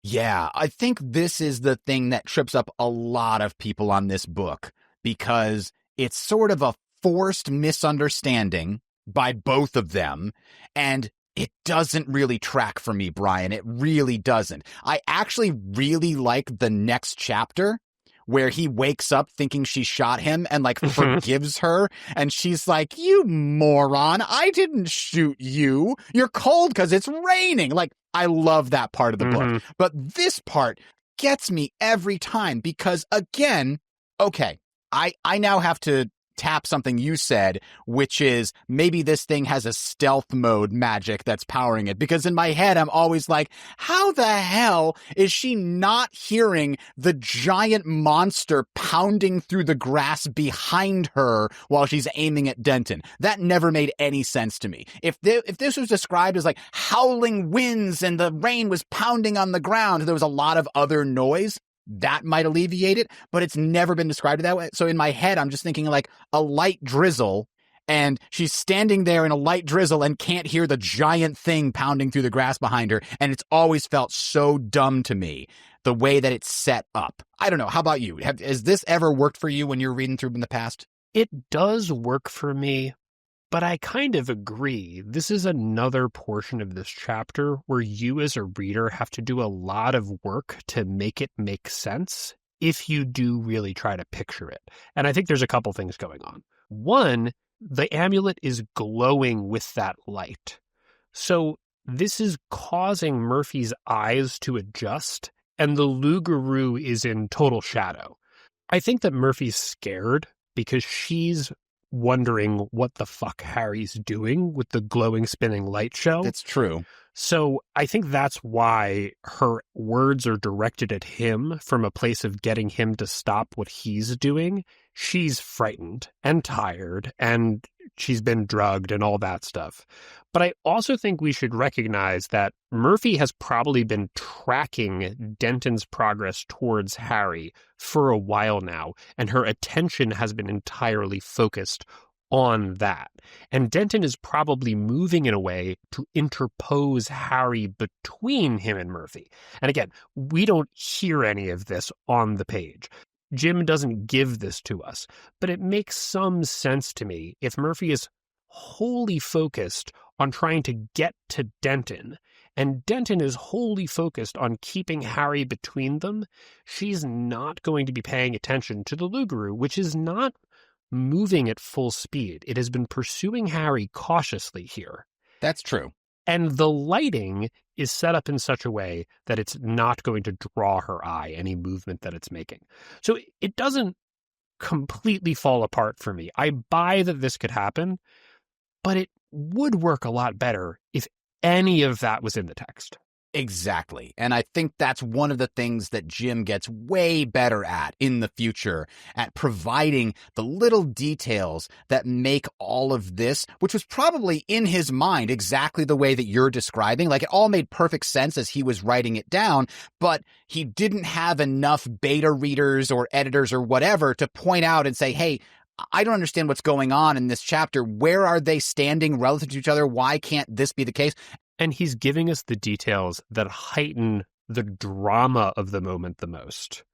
Yeah, I think this is the thing that trips up a lot of people on this book because it's sort of a forced misunderstanding by both of them, and it doesn't really track for me, Brian. It really doesn't. I actually really like the next chapter where he wakes up thinking she shot him and like forgives her. And she's like, you moron, I didn't shoot you. You're cold because it's raining. Like, I love that part of the book. But this part gets me every time because, again, okay, I now have to tap something you said, which is maybe this thing has a stealth mode magic that's powering it. Because in my head, I'm always like, how the hell is she not hearing the giant monster pounding through the grass behind her while she's aiming at Denton? That never made any sense to me. If this was described as like howling winds and the rain was pounding on the ground, there was a lot of other noise, that might alleviate it, but it's never been described that way. So in my head, I'm just thinking like a light drizzle, and she's standing there in a light drizzle and can't hear the giant thing pounding through the grass behind her. And it's always felt so dumb to me, the way that it's set up. I don't know. How about you? Has this ever worked for you when you're reading through in the past?
It does work for me. But I kind of agree. This is another portion of this chapter where you as a reader have to do a lot of work to make it make sense if you do really try to picture it. And I think there's a couple things going on. One, the amulet is glowing with that light. So this is causing Murphy's eyes to adjust, and the Loup-Garu is in total shadow. I think that Murphy's scared because she's wondering what the fuck Harry's doing with the glowing spinning light show.
That's true.
So I think that's why her words are directed at him from a place of getting him to stop what he's doing. She's frightened and tired and she's been drugged and all that stuff. But I also think we should recognize that Murphy has probably been tracking Denton's progress towards Harry for a while now, and her attention has been entirely focused on that. And Denton is probably moving in a way to interpose Harry between him and Murphy. And again, we don't hear any of this on the page. Jim doesn't give this to us, but it makes some sense to me if Murphy is wholly focused on trying to get to Denton, and Denton is wholly focused on keeping Harry between them. She's not going to be paying attention to the Loup-Garu, which is not moving at full speed. It has been pursuing Harry cautiously here.
That's true.
And the lighting is set up in such a way that it's not going to draw her eye, any movement that it's making. So it doesn't completely fall apart for me. I buy that this could happen, but it would work a lot better if any of that was in the text.
Exactly. And I think that's one of the things that Jim gets way better at in the future, at providing the little details that make all of this, which was probably in his mind exactly the way that you're describing. Like, it all made perfect sense as he was writing it down, but he didn't have enough beta readers or editors or whatever to point out and say, hey, I don't understand what's going on in this chapter. Where are they standing relative to each other? Why can't this be the case?
And he's giving us the details that heighten the drama of the moment the most,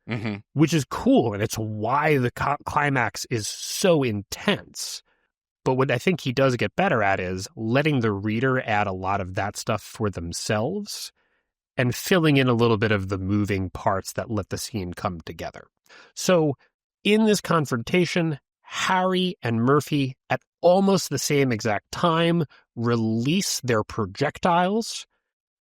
which is cool. And it's why the climax is so intense. But what I think he does get better at is letting the reader add a lot of that stuff for themselves and filling in a little bit of the moving parts that let the scene come together. So in this confrontation, Harry and Murphy, at almost the same exact time, release their projectiles,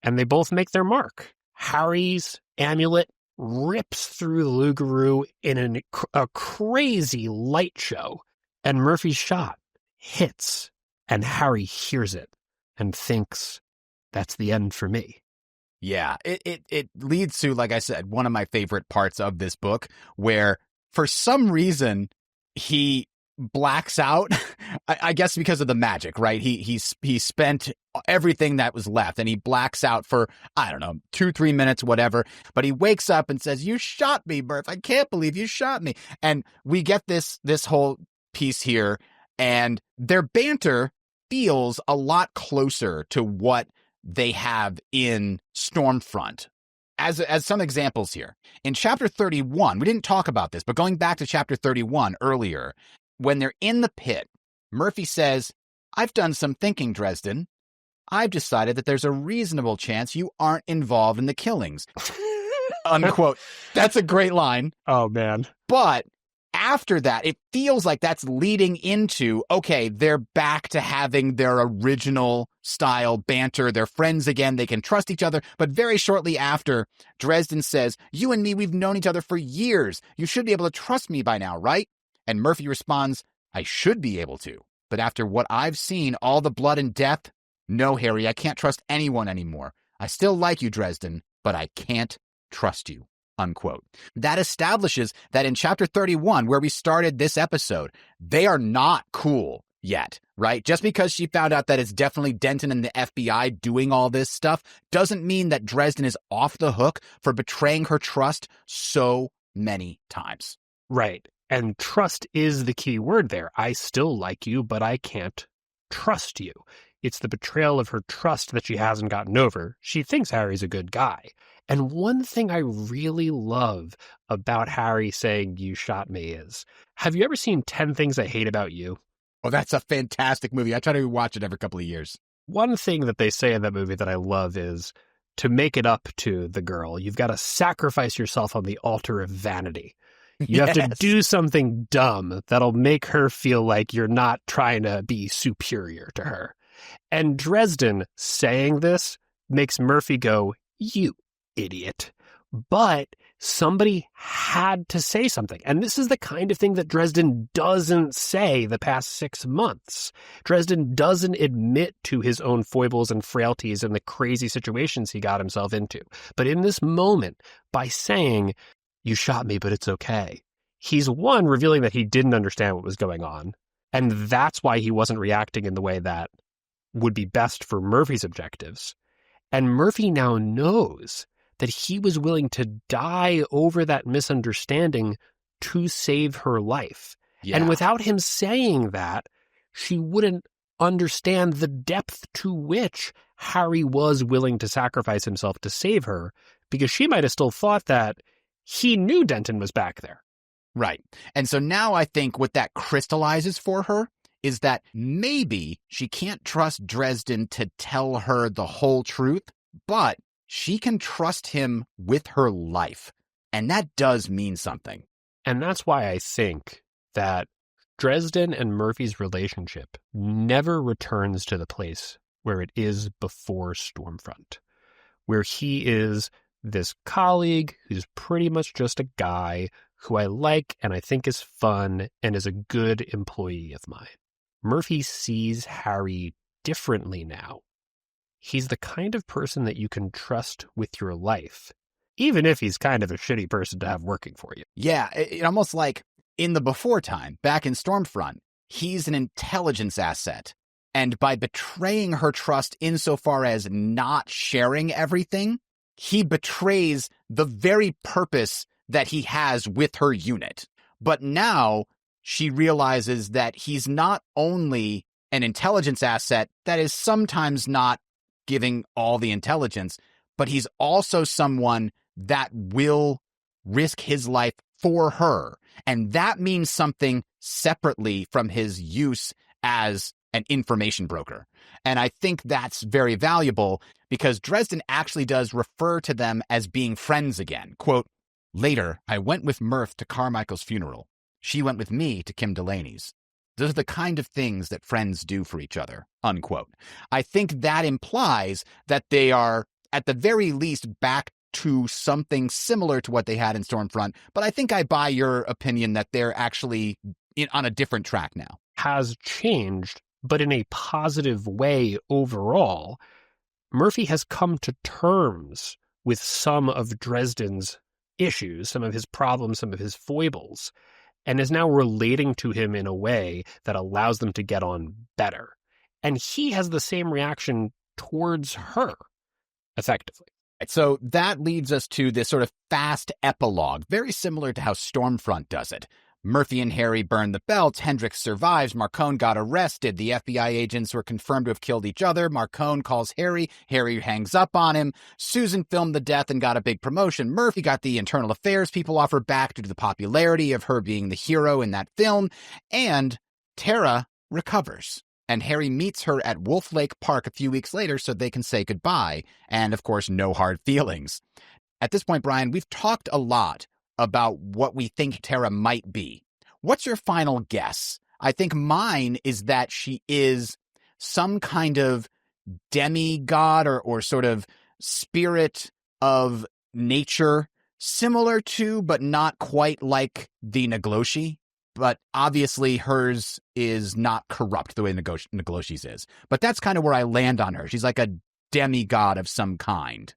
and they both make their mark. Harry's amulet rips through the Loup-Garu in a crazy light show, and Murphy's shot hits, and Harry hears it and thinks, that's the end for me.
Yeah, it leads to, like I said, one of my favorite parts of this book, where for some reason he blacks out, I guess because of the magic, right? He spent everything that was left, and he blacks out for, I don't know, 2-3 minutes, whatever. But he wakes up and says, "You shot me, Murph. I can't believe you shot me." And we get this whole piece here, and their banter feels a lot closer to what they have in Stormfront. As some examples here, in chapter 31, we didn't talk about this, but going back to chapter 31 earlier, when they're in the pit, Murphy says, "I've done some thinking, Dresden. I've decided that there's a reasonable chance you aren't involved in the killings." Unquote. That's a great line.
Oh, man.
But after that, it feels like that's leading into, okay, they're back to having their original style banter. They're friends again. They can trust each other. But very shortly after, Dresden says, "You and me, we've known each other for years. You should be able to trust me by now, right?" And Murphy responds, "I should be able to. But after what I've seen, all the blood and death, no, Harry, I can't trust anyone anymore. I still like you, Dresden, but I can't trust you." Unquote. That establishes that in chapter 31, where we started this episode, they are not cool yet, right? Just because she found out that it's definitely Denton and the FBI doing all this stuff doesn't mean that Dresden is off the hook for betraying her trust so many times.
Right. And trust is the key word there. I still like you, but I can't trust you. It's the betrayal of her trust that she hasn't gotten over. She thinks Harry's a good guy. And one thing I really love about Harry saying, "You shot me," is, have you ever seen 10 Things I Hate About You?
Oh, that's a fantastic movie. I try to watch it every couple of years.
One thing that they say in that movie that I love is, to make it up to the girl, you've got to sacrifice yourself on the altar of vanity. You have to do something dumb that'll make her feel like you're not trying to be superior to her. And Dresden saying this makes Murphy go, "You idiot." But somebody had to say something. And this is the kind of thing that Dresden doesn't say the past 6 months. Dresden doesn't admit to his own foibles and frailties and the crazy situations he got himself into. But in this moment, by saying, "You shot me, but it's okay," he's, one, revealing that he didn't understand what was going on. And that's why he wasn't reacting in the way that would be best for Murphy's objectives. And Murphy now knows that he was willing to die over that misunderstanding to save her life. Yeah. And without him saying that, she wouldn't understand the depth to which Harry was willing to sacrifice himself to save her, because she might have still thought that he knew Denton was back there.
Right. And so now I think what that crystallizes for her is that maybe she can't trust Dresden to tell her the whole truth, but she can trust him with her life. And that does mean something.
And that's why I think that Dresden and Murphy's relationship never returns to the place where it is before Stormfront, where he is this colleague who's pretty much just a guy who I like and I think is fun and is a good employee of mine. Murphy sees Harry differently now. he's the kind of person that you can trust with your life, even if he's kind of a shitty person to have working for you.
Yeah, it almost like in the before time, back in Stormfront, he's an intelligence asset. And by betraying her trust insofar as not sharing everything, he betrays the very purpose that he has with her unit. But now she realizes that he's not only an intelligence asset that is sometimes not giving all the intelligence, but he's also someone that will risk his life for her. And that means something separately from his use as an information broker. And I think that's very valuable because Dresden actually does refer to them as being friends again. Quote, "Later, I went with Murph to Carmichael's funeral. She went with me to Kim Delaney's. Those are the kind of things that friends do for each other," unquote. I think that implies that they are, at the very least, back to something similar to what they had in Stormfront. But I think I buy your opinion that they're actually on a different track now.
Has changed, but in a positive way overall. Murphy has come to terms with some of Dresden's issues, some of his problems, some of his foibles, and is now relating to him in a way that allows them to get on better. And he has the same reaction towards her, effectively.
So that leads us to this sort of fast epilogue, very similar to how Stormfront does it. Murphy and Harry burn the belts. Hendricks survives. Marcone got arrested. The FBI agents were confirmed to have killed each other. Marcone calls Harry. Harry hangs up on him. Susan filmed the death and got a big promotion. Murphy got the internal affairs people off her back due to the popularity of her being the hero in that film. And Tara recovers. And Harry meets her at Wolf Lake Park a few weeks later so they can say goodbye. And, of course, no hard feelings. At this point, Brian, we've talked a lot about what we think Tara might be. What's your final guess? I think mine is that she is some kind of demigod or sort of spirit of nature, similar to, but not quite like the Nagloshi. But obviously hers is not corrupt the way Nagloshi's is. But that's kind of where I land on her. She's like a demigod of some kind.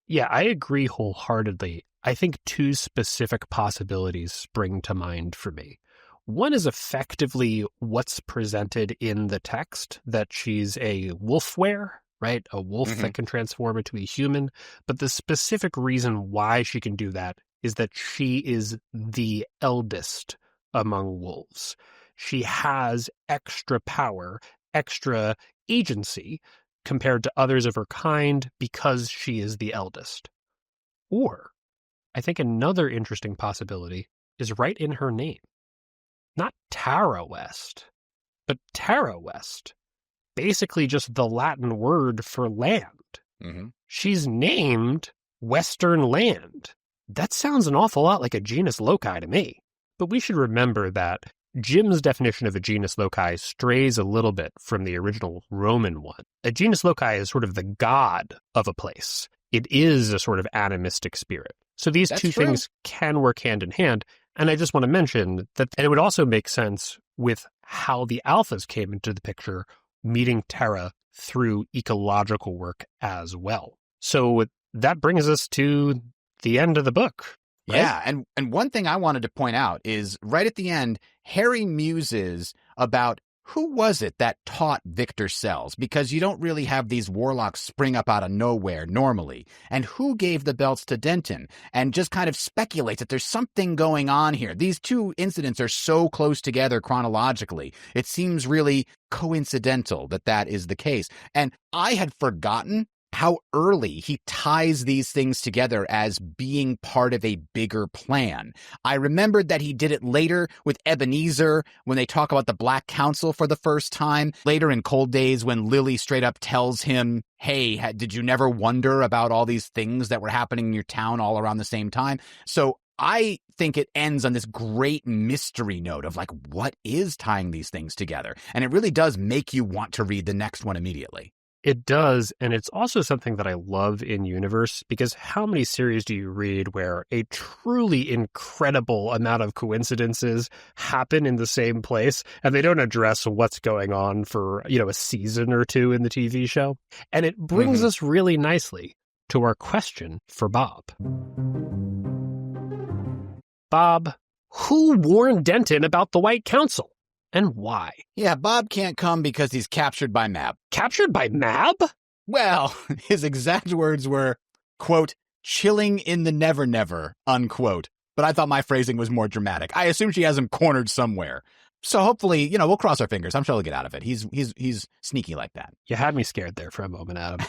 Yeah, I agree wholeheartedly. I think two specific possibilities spring to mind for me. One is effectively what's presented in the text, that she's a wolf-were, right? A wolf that can transform into a human. But the specific reason why she can do that is that she is the eldest among wolves. She has extra power, extra agency compared to others of her kind because she is the eldest. Or I think another interesting possibility is right in her name. Not Tara West, but Tara West. Basically just the Latin word for land. She's named Western Land. That sounds an awful lot like a genus loci to me. But we should remember that Jim's definition of a genus loci strays a little bit from the original Roman one. A genus loci is sort of the god of a place. It is a sort of animistic spirit. So these two things can work hand in hand. And I just want to mention that it would also make sense with how the alphas came into the picture, meeting Tara through ecological work as well. So that brings us to the end of the book. Right?
Yeah, and one thing I wanted to point out is right at the end, Harry muses about who was it that taught Victor Sells, because you don't really have these warlocks spring up out of nowhere normally, and who gave the belts to Denton, and just kind of speculates that there's something going on here. These two incidents are so close together chronologically. It seems really coincidental that that is the case. And I had forgotten how early he ties these things together as being part of a bigger plan. I remembered that he did it later with Ebenezer when they talk about the Black Council for the first time. Later in Cold Days when Lily straight up tells him, hey, did you never wonder about all these things that were happening in your town all around the same time? So I think it ends on this great mystery note of like, what is tying these things together? And it really does make you want to read the next one immediately.
It does, and it's also something that I love in universe, because how many series do you read where a truly incredible amount of coincidences happen in the same place, and they don't address what's going on for, a season or two in the TV show? And it brings us really nicely to our question for Bob. Bob, who warned Denton about the White Council? And why?
Yeah, Bob can't come because he's captured by Mab.
Captured by Mab?
Well, his exact words were, quote, chilling in the never never, unquote. But I thought my phrasing was more dramatic. I assume she has him cornered somewhere. So hopefully, we'll cross our fingers. I'm sure he'll get out of it. He's sneaky like that.
You had me scared there for a moment, Adam.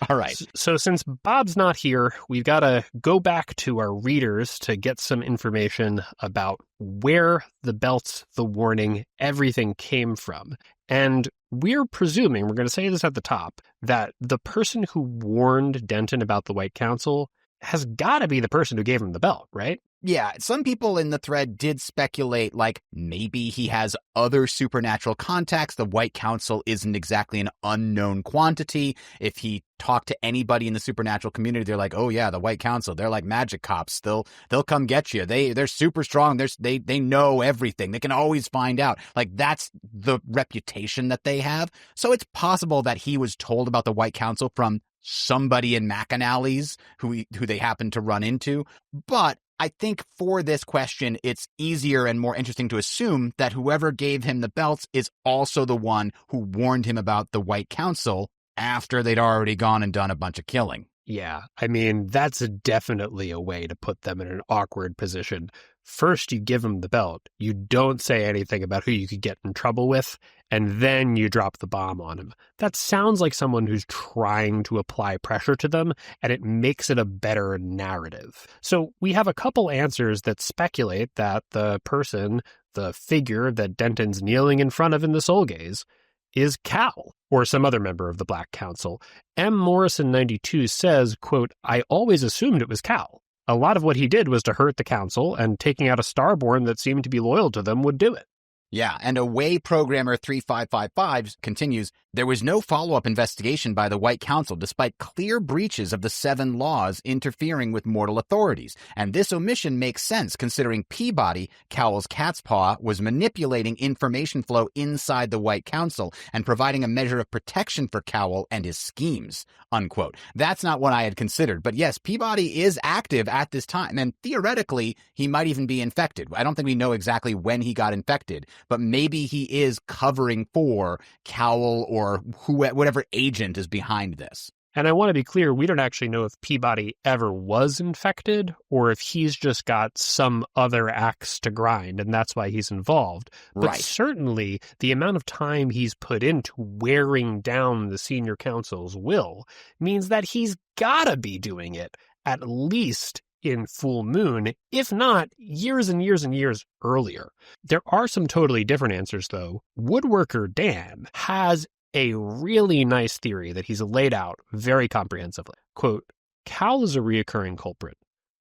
All right.
So since Bob's not here, we've got to go back to our readers to get some information about where the belt, the warning, everything came from. And we're presuming, we're going to say this at the top, that the person who warned Denton about the White Council has got to be the person who gave him the belt, right?
Yeah, some people in the thread did speculate, like, maybe he has other supernatural contacts. The White Council isn't exactly an unknown quantity. If he talked to anybody in the supernatural community, they're like, oh yeah, the White Council, they're like magic cops. They'll come get you. They're super strong. They know everything. They can always find out. Like, that's the reputation that they have. So it's possible that he was told about the White Council from somebody in McAnally's who they happened to run into. But I think for this question, it's easier and more interesting to assume that whoever gave him the belts is also the one who warned him about the White Council after they'd already gone and done a bunch of killing.
Yeah, I mean, that's definitely a way to put them in an awkward position. First, you give them the belt. You don't say anything about who you could get in trouble with, and then you drop the bomb on him. That sounds like someone who's trying to apply pressure to them, and it makes it a better narrative. So we have a couple answers that speculate that the person, the figure that Denton's kneeling in front of in the Soul Gaze, is Cal, or some other member of the Black Council. M. Morrison 92 says, quote, I always assumed it was Cal. A lot of what he did was to hurt the council, and taking out a Starborn that seemed to be loyal to them would do it.
Yeah, and Away Programmer 3555 continues, there was no follow-up investigation by the White Council despite clear breaches of the 7 laws interfering with mortal authorities. And this omission makes sense considering Peabody, Cowell's cat's paw, was manipulating information flow inside the White Council and providing a measure of protection for Cowell and his schemes, unquote. That's not what I had considered. But yes, Peabody is active at this time, and theoretically, he might even be infected. I don't think we know exactly when he got infected, but maybe he is covering for Cowell or whatever agent is behind this.
And I want to be clear, we don't actually know if Peabody ever was infected or if he's just got some other axe to grind and that's why he's involved. But
Right.
Certainly the amount of time he's put into wearing down the senior council's will means that he's got to be doing it at least in Full Moon, if not years and years and years earlier. There are some totally different answers, though. Woodworker Dan has a really nice theory that he's laid out very comprehensively. Quote, Cal is a reoccurring culprit,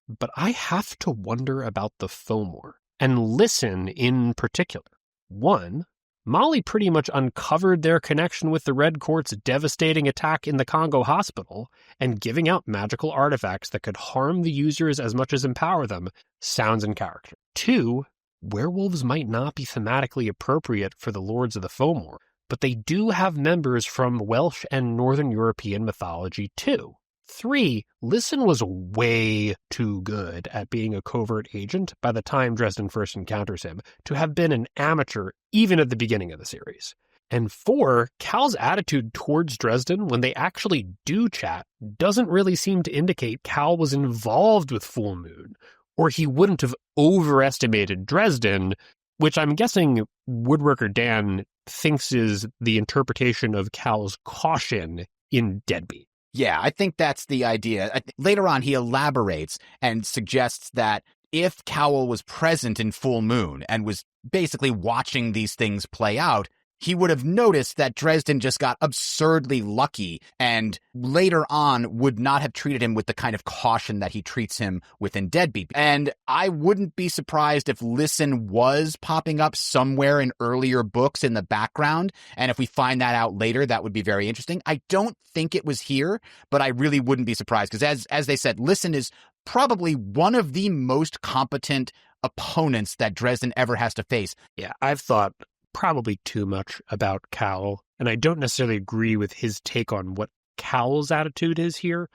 but I have to wonder about the Fomor, and listen in particular. 1, Molly pretty much uncovered their connection with the Red Court's devastating attack in the Congo hospital, and giving out magical artifacts that could harm the users as much as empower them sounds in character. 2, werewolves might not be thematically appropriate for the Lords of the Fomor, but they do have members from Welsh and Northern European mythology too. 3, Listen was way too good at being a covert agent by the time Dresden first encounters him to have been an amateur even at the beginning of the series. And 4, Cal's attitude towards Dresden when they actually do chat doesn't really seem to indicate Cal was involved with Full Moon, or he wouldn't have overestimated Dresden, which I'm guessing Woodworker Dan thinks is the interpretation of Cal's caution in Deadbeat.
Yeah, I think that's the idea. Later on, he elaborates and suggests that if Cowell was present in Full Moon and was basically watching these things play out, he would have noticed that Dresden just got absurdly lucky and later on would not have treated him with the kind of caution that he treats him with in Deadbeat. And I wouldn't be surprised if Listen was popping up somewhere in earlier books in the background. And if we find that out later, that would be very interesting. I don't think it was here, but I really wouldn't be surprised because as they said, Listen is probably one of the most competent opponents that Dresden ever has to face.
Yeah, I've thought probably too much about Cal, and I don't necessarily agree with his take on what Cal's attitude is here,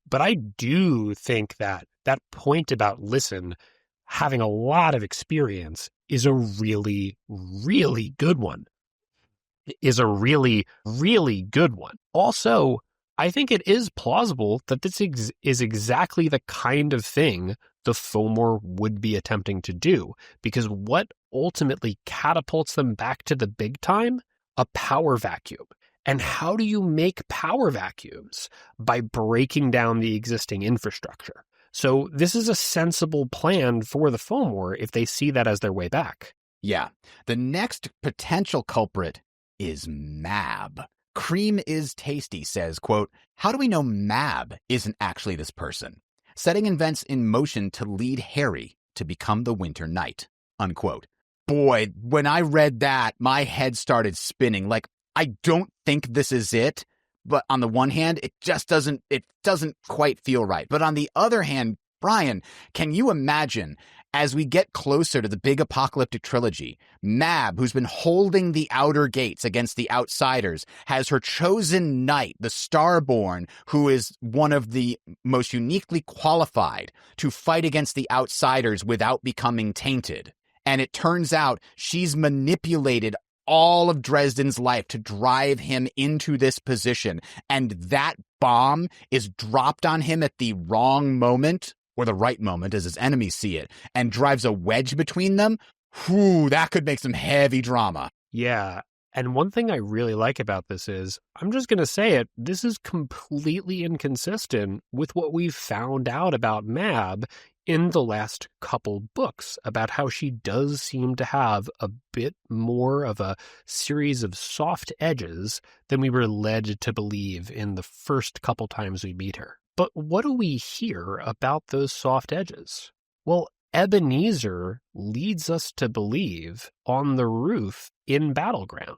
but I do think that that point about Listen having a lot of experience is a really, really good one. Also, I think it is plausible that this is exactly the kind of thing the Fomor would be attempting to do, because what ultimately catapults them back to the big time? A power vacuum. And how do you make power vacuums? By breaking down the existing infrastructure. So this is a sensible plan for the Fomor if they see that as their way back.
Yeah. The next potential culprit is Mab. Cream is Tasty says, quote, "How do we know Mab isn't actually this person? Setting events in motion to lead Harry to become the Winter Knight," unquote. Boy, when I read that, my head started spinning. Like, I don't think this is it. But on the one hand, it doesn't quite feel right. But on the other hand, Brian, can you imagine as we get closer to the big apocalyptic trilogy, Mab, who's been holding the outer gates against the outsiders, has her chosen knight, the Starborn, who is one of the most uniquely qualified to fight against the outsiders without becoming tainted. And it turns out she's manipulated all of Dresden's life to drive him into this position. And that bomb is dropped on him at the wrong moment, or the right moment as his enemies see it, and drives a wedge between them. Whew, that could make some heavy drama.
Yeah. And one thing I really like about this is, I'm just going to say it, this is completely inconsistent with what we've found out about Mab in the last couple books, about how she does seem to have a bit more of a series of soft edges than we were led to believe in the first couple times we meet her. But what do we hear about those soft edges? Well, Ebenezer leads us to believe on the roof in Battleground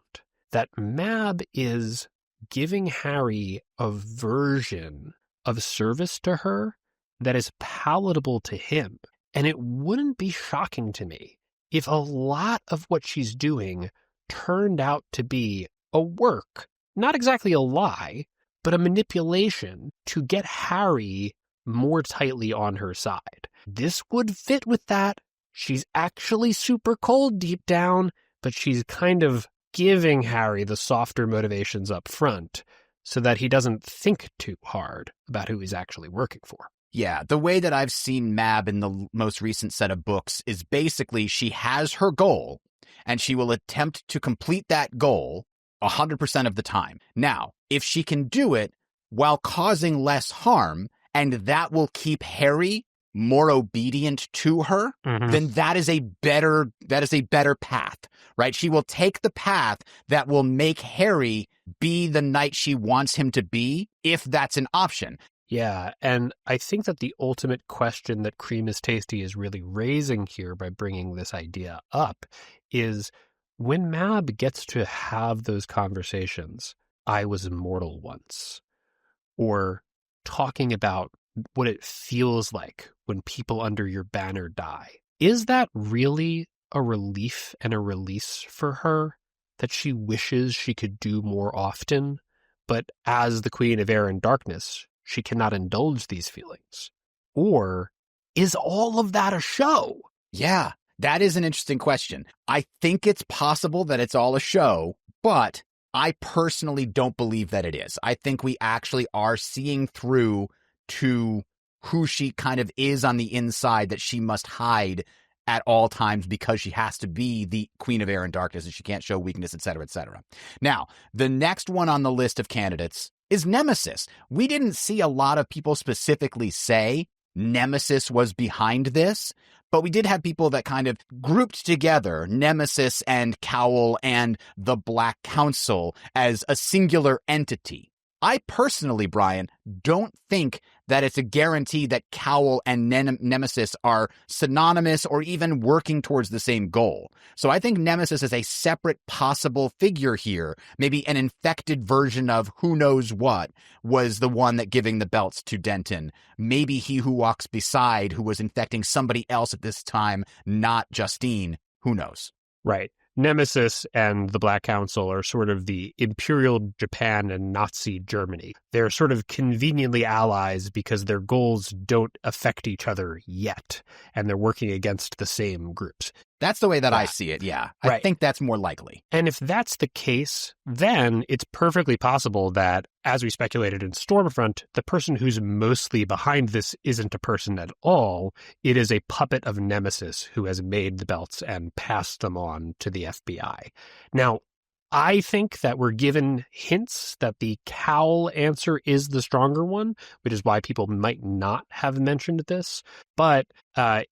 that Mab is giving Harry a version of service to her that is palatable to him. And it wouldn't be shocking to me if a lot of what she's doing turned out to be a work, not exactly a lie, but a manipulation to get Harry more tightly on her side. This would fit with that. She's actually super cold deep down, but she's kind of giving Harry the softer motivations up front so that he doesn't think too hard about who he's actually working for.
Yeah, the way that I've seen Mab in the most recent set of books is basically she has her goal, and she will attempt to complete that goal 100% of the time. Now, if she can do it while causing less harm, and that will keep Harry more obedient to her, then that is a better path, right? She will take the path that will make Harry be the knight she wants him to be, if that's an option.
Yeah, and I think that the ultimate question that Cream is Tasty is really raising here by bringing this idea up is, when Mab gets to have those conversations, "I was immortal once," or talking about what it feels like when people under your banner die, is that really a relief and a release for her that she wishes she could do more often, but as the Queen of Air and Darkness, she cannot indulge these feelings? Or is all of that a show?
Yeah, that is an interesting question. I think it's possible that it's all a show, but I personally don't believe that it is. I think we actually are seeing through to who she kind of is on the inside, that she must hide at all times because she has to be the Queen of Air and Darkness and she can't show weakness, etc., etc. Now, the next one on the list of candidates is Nemesis. We didn't see a lot of people specifically say Nemesis was behind this, But we did have people that kind of grouped together Nemesis and Cowl and the Black Council as a singular entity. I personally, Brian, don't think that it's a guarantee that Cowl and Nemesis are synonymous or even working towards the same goal. So I think Nemesis is a separate possible figure here. Maybe an infected version of who knows what was the one that giving the belts to Denton. Maybe he who walks beside who was infecting somebody else at this time, not Justine. Who knows?
Right. Nemesis and the Black Council are sort of the Imperial Japan and Nazi Germany. They're sort of conveniently allies because their goals don't affect each other yet, and they're working against the same groups.
That's the way that I see it, yeah. I
Right.
think that's more likely.
And if that's the case, then it's perfectly possible that, as we speculated in Stormfront, the person who's mostly behind this isn't a person at all. It is a puppet of Nemesis who has made the belts and passed them on to the FBI. Now, I think that we're given hints that the Cowl answer is the stronger one, which is why people might not have mentioned this. But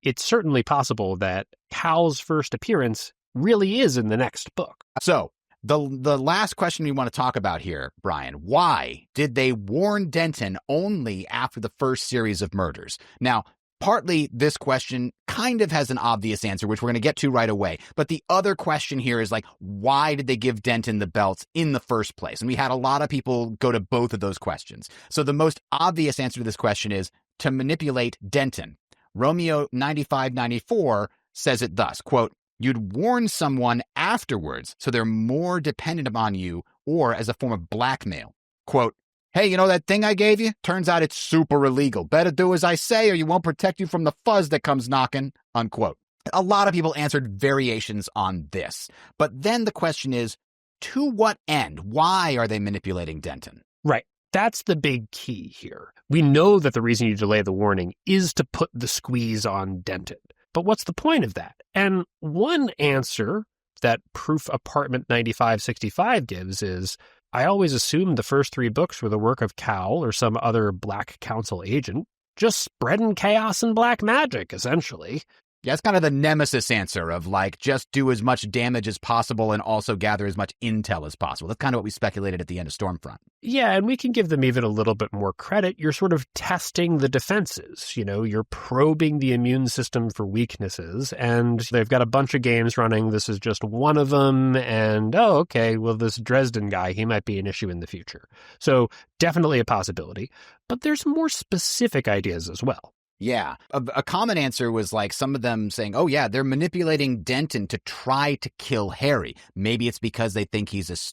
it's certainly possible that Cowl's first appearance really is in the next book.
So the last question we want to talk about here, Brian, why did they warn Denton only after the first series of murders? Now, partly this question kind of has an obvious answer, which we're going to get to right away. But the other question here is like, why did they give Denton the belts in the first place? And we had a lot of people go to both of those questions. So the most obvious answer to this question is to manipulate Denton. Romeo 9594 says it thus, quote, "You'd warn someone afterwards so they're more dependent upon you or as a form of blackmail." Quote, "Hey, you know that thing I gave you? Turns out it's super illegal. Better do as I say or you won't protect you from the fuzz that comes knocking," unquote. A lot of people answered variations on this. But then the question is, to what end? Why are they manipulating Denton?
Right. That's the big key here. We know that the reason you delay the warning is to put the squeeze on Denton. But what's the point of that? And one answer that Proof Apartment 9565 gives is, I always assumed the first 3 books were the work of Cowl or some other Black Council agent, just spreading chaos and black magic, essentially.
Yeah, it's kind of the Nemesis answer of like, just do as much damage as possible and also gather as much intel as possible. That's kind of what we speculated at the end of Stormfront.
Yeah, and we can give them even a little bit more credit. You're sort of testing the defenses. You know, you're probing the immune system for weaknesses, and they've got a bunch of games running. This is just one of them, and okay, well, this Dresden guy, he might be an issue in the future. So definitely a possibility, but there's more specific ideas as well.
Yeah. A common answer was like some of them saying, oh, yeah, they're manipulating Denton to try to kill Harry. Maybe it's because they think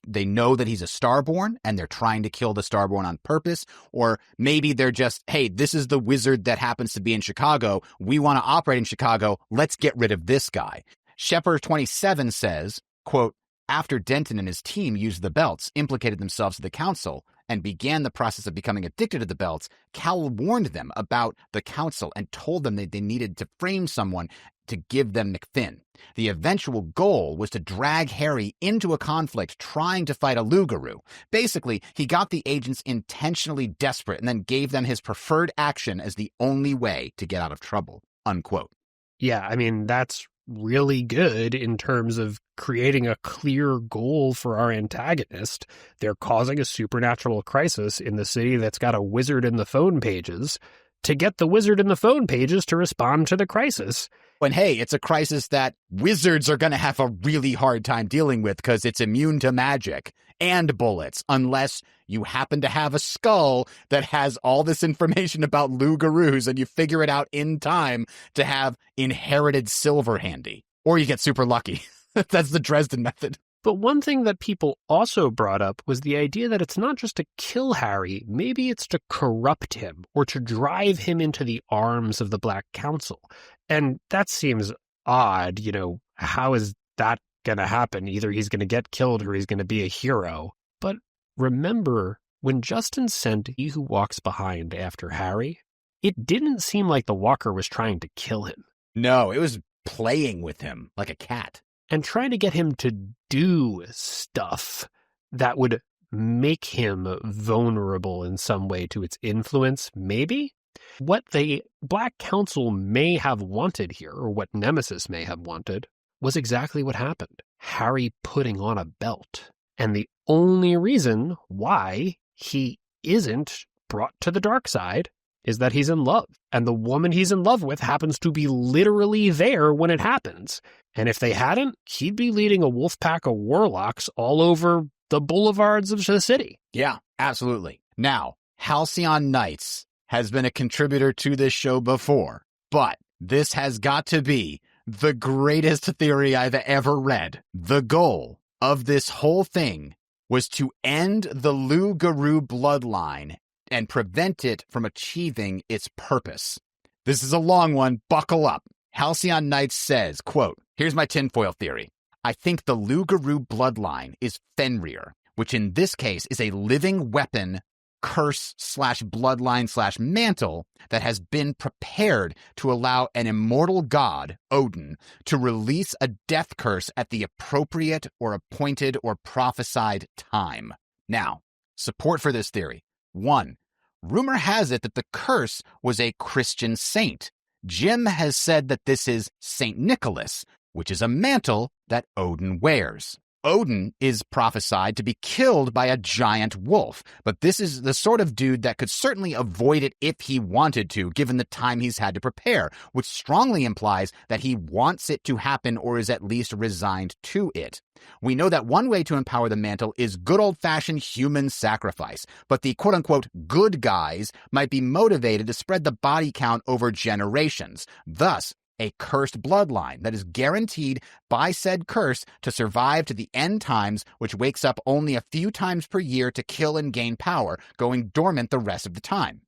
they know that he's a Starborn and they're trying to kill the Starborn on purpose. Or maybe they're just, hey, this is the wizard that happens to be in Chicago. We want to operate in Chicago. Let's get rid of this guy. Shepard 27 says, quote, "After Denton and his team used the belts, implicated themselves to the council, and began the process of becoming addicted to the belts, Cowl warned them about the council and told them that they needed to frame someone to give them McFinn. The eventual goal was to drag Harry into a conflict trying to fight a Loup-Garu. Basically, he got the agents intentionally desperate and then gave them his preferred action as the only way to get out of trouble," unquote.
Yeah, I mean, that's really good in terms of creating a clear goal for our antagonist. They're causing a supernatural crisis in the city that's got a wizard in the phone pages to get the wizard in the phone pages to respond to the crisis.
And hey, it's a crisis that wizards are going to have a really hard time dealing with because it's immune to magic and bullets, unless you happen to have a skull that has all this information about Loup-Garus and you figure it out in time to have inherited silver handy. Or you get super lucky. That's the Dresden method.
But one thing that people also brought up was the idea that it's not just to kill Harry, maybe it's to corrupt him or to drive him into the arms of the Black Council. And that seems odd, you know, how is that going to happen? Either he's going to get killed or he's going to be a hero. But remember, when Justin sent He Who Walks Behind after Harry, it didn't seem like the Walker was trying to kill him.
No, it was playing with him like a cat.
And trying to get him to do stuff that would make him vulnerable in some way to its influence, maybe? What the Black Council may have wanted here, or what Nemesis may have wanted, was exactly what happened. Harry putting on a belt. And the only reason why he isn't brought to the dark side is that he's in love. And the woman he's in love with happens to be literally there when it happens. And if they hadn't, he'd be leading a wolf pack of warlocks all over the boulevards of the city.
Yeah, absolutely. Now, Halcyon Knights has been a contributor to this show before, but this has got to be the greatest theory I've ever read. The goal of this whole thing was to end the Loup-Garu bloodline and prevent it from achieving its purpose. This is a long one. Buckle up. Halcyon Knights says, quote, here's my tinfoil theory. I think the Loup-Garu bloodline is Fenrir, which in this case is a living weapon, curse/bloodline/mantle that has been prepared to allow an immortal god, Odin, to release a death curse at the appropriate or appointed or prophesied time. Now, support for this theory. 1. Rumor has it that the curse was a Christian saint. Jim has said that this is Saint Nicholas, which is a mantle that Odin wears. Odin is prophesied to be killed by a giant wolf, but this is the sort of dude that could certainly avoid it if he wanted to, given the time he's had to prepare, which strongly implies that he wants it to happen or is at least resigned to it. We know that one way to empower the mantle is good old-fashioned human sacrifice, but the quote-unquote good guys might be motivated to spread the body count over generations. Thus, a cursed bloodline that is guaranteed by said curse to survive to the end times, which wakes up only a few times per year to kill and gain power, going dormant the rest of the time.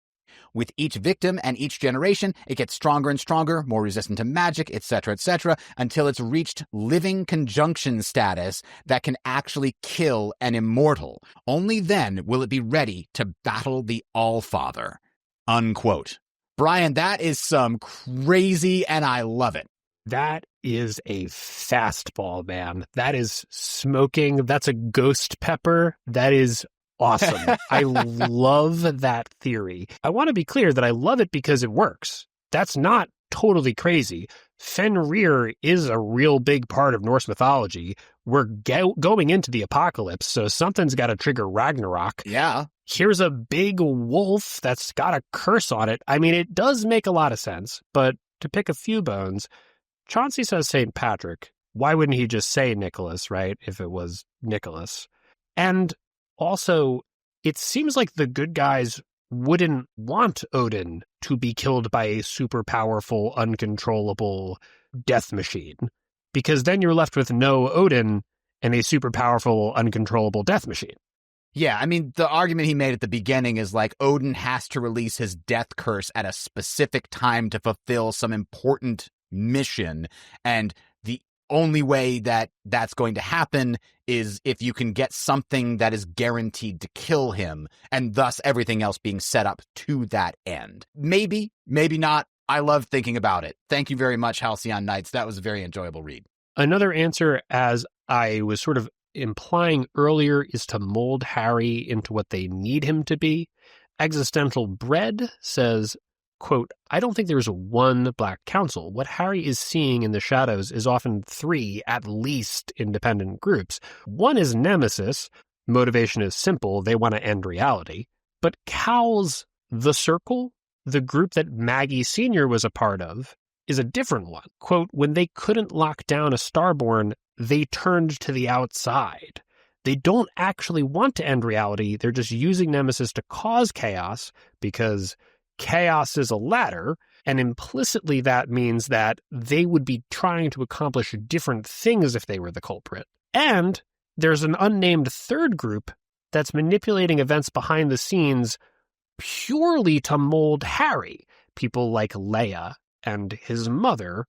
With each victim and each generation, it gets stronger and stronger, more resistant to magic, etc., until it's reached living conjunction status that can actually kill an immortal. Only then will it be ready to battle the Allfather. Unquote. Brian, that is some crazy, and I love it.
That is a fastball, man. That is smoking. That's a ghost pepper. That is awesome. I love that theory. I want to be clear that I love it because it works. That's not totally crazy. Fenrir is a real big part of Norse mythology. We're going into the apocalypse, so something's got to trigger Ragnarok.
Yeah.
Here's a big wolf that's got a curse on it. I mean, it does make a lot of sense, but to pick a few bones, Chauncey says St. Patrick. Why wouldn't he just say Nicholas, right, if it was Nicholas? And also, it seems like the good guys wouldn't want Odin to be killed by a super powerful, uncontrollable death machine, because then you're left with no Odin and a super powerful, uncontrollable death machine.
Yeah, I mean, the argument he made at the beginning is like Odin has to release his death curse at a specific time to fulfill some important mission, and the only way that that's going to happen is if you can get something that is guaranteed to kill him, and thus everything else being set up to that end. Maybe, maybe not. I love thinking about it. Thank you very much, Halcyon Knights. That was a very enjoyable read.
Another answer, as I was sort of implying earlier, is to mold Harry into what they need him to be. Existential Bread says, quote, I don't think there's one Black Council. What Harry is seeing in the shadows is often 3, at least, independent groups. One is Nemesis. Motivation is simple. They want to end reality. But Cowl's The Circle, the group that Maggie Sr. was a part of, is a different one. Quote, when they couldn't lock down a Starborn, they turned to the outside. They don't actually want to end reality. They're just using Nemesis to cause chaos because chaos is a ladder, and implicitly that means that they would be trying to accomplish different things if they were the culprit. And there's an unnamed third group that's manipulating events behind the scenes purely to mold Harry, people like Leia and his mother,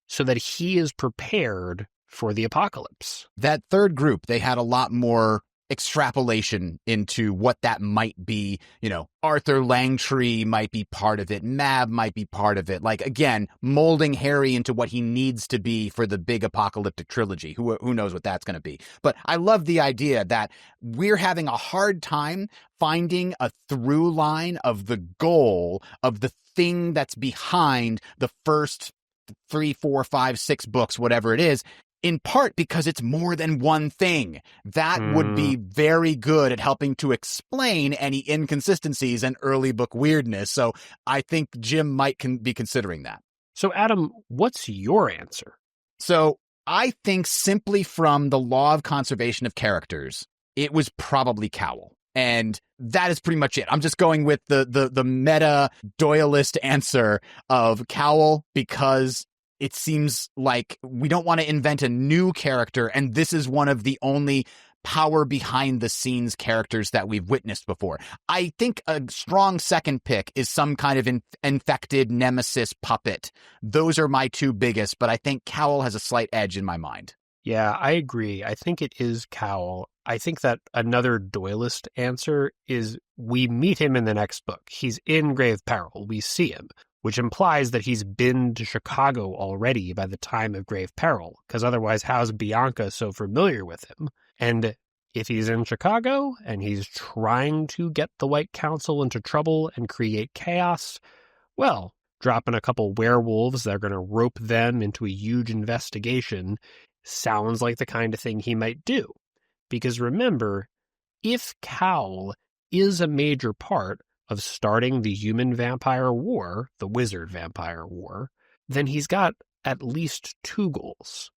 so that he is prepared for the apocalypse.
That third group, they had a lot more extrapolation into what that might be. You know, Arthur Langtree might be part of it. Mab might be part of it. Like, again, molding Harry into what he needs to be for the big apocalyptic trilogy. Who knows what that's going to be. But I love the idea that we're having a hard time finding a through line of the goal of the thing that's behind the first 3, 4, 5, 6 books, whatever it is, in part because it's more than one thing. That would be very good at helping to explain any inconsistencies and early book weirdness. So I think Jim might be considering that.
So Adam, what's your answer?
So I think simply from the law of conservation of characters, it was probably Cowell. And that is pretty much it. I'm just going with the meta Doyleist answer of Cowell because it seems like we don't want to invent a new character, and this is one of the only power behind the scenes characters that we've witnessed before. I think a strong second pick is some kind of infected nemesis puppet. Those are my two biggest, but I think Cowell has a slight edge in my mind.
Yeah, I agree. I think it is Cowell. I think that another Doyleist answer is we meet him in the next book. He's in grave peril. We see him, which implies that he's been to Chicago already by the time of grave peril, because otherwise how's Bianca so familiar with him? And if he's in Chicago and he's trying to get the White Council into trouble and create chaos, well, dropping a couple werewolves that are going to rope them into a huge investigation sounds like the kind of thing he might do. Because remember, if Cowell is a major part of starting the human-vampire war, the wizard-vampire war, then he's got at least two goals.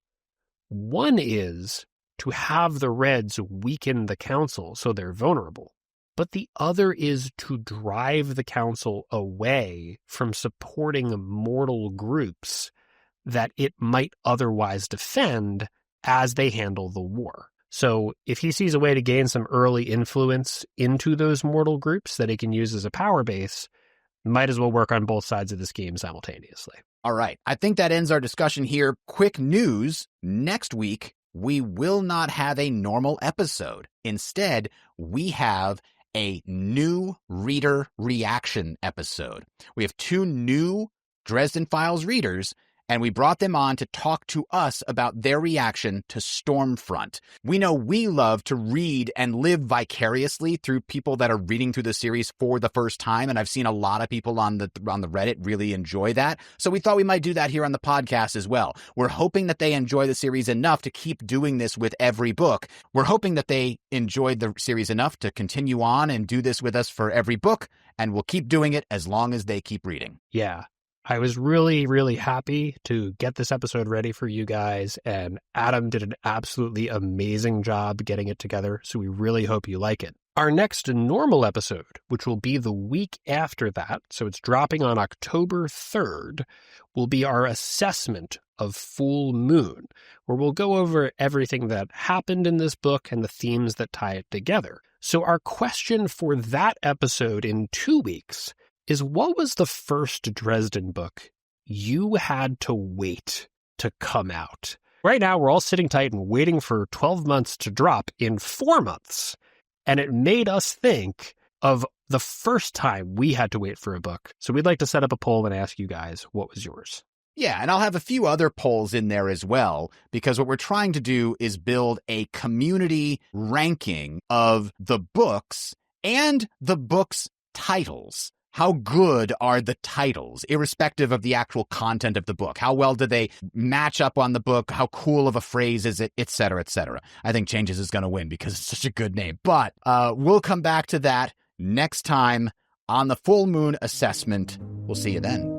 One is to have the Reds weaken the council so they're vulnerable. But the other is to drive the council away from supporting mortal groups that it might otherwise defend as they handle the war. So if he sees a way to gain some early influence into those mortal groups that he can use as a power base, might as well work on both sides of this game simultaneously.
All right. I think that ends our discussion here. Quick news. Next week, we will not have a normal episode. Instead, we have a new reader reaction episode. We have 2 new Dresden Files readers, and we brought them on to talk to us about their reaction to Stormfront. We know we love to read and live vicariously through people that are reading through the series for the first time, and I've seen a lot of people on the Reddit really enjoy that. So we thought we might do that here on the podcast as well. We're hoping that they enjoy the series enough to keep doing this with every book. We're hoping that they enjoyed the series enough to continue on and do this with us for every book, and we'll keep doing it as long as they keep reading.
Yeah. I was really, really happy to get this episode ready for you guys, and Adam did an absolutely amazing job getting it together, so we really hope you like it. Our next normal episode, which will be the week after that, so it's dropping on October 3rd, will be our assessment of Full Moon, where we'll go over everything that happened in this book and the themes that tie it together. So our question for that episode in 2 weeks is, what was the first Dresden book you had to wait to come out? Right now, we're all sitting tight and waiting for 12 months to drop in 4 months. And it made us think of the first time we had to wait for a book. So we'd like to set up a poll and ask you guys, what was yours?
Yeah, and I'll have a few other polls in there as well, because what we're trying to do is build a community ranking of the books and the books' titles. How good are the titles, irrespective of the actual content of the book? How well do they match up on the book? How cool of a phrase is it, et cetera, et cetera. I think Changes is going to win because it's such a good name. But we'll come back to that next time on the Full Moon Assessment. We'll see you then.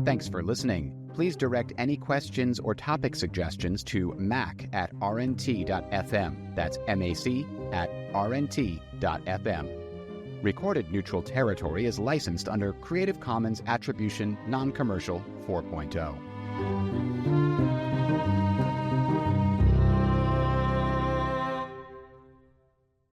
Thanks for listening. Please direct any questions or topic suggestions to mac@rnt.fm. That's mac@rnt.fm. Recorded Neutral Territory is licensed under Creative Commons Attribution Non-Commercial 4.0.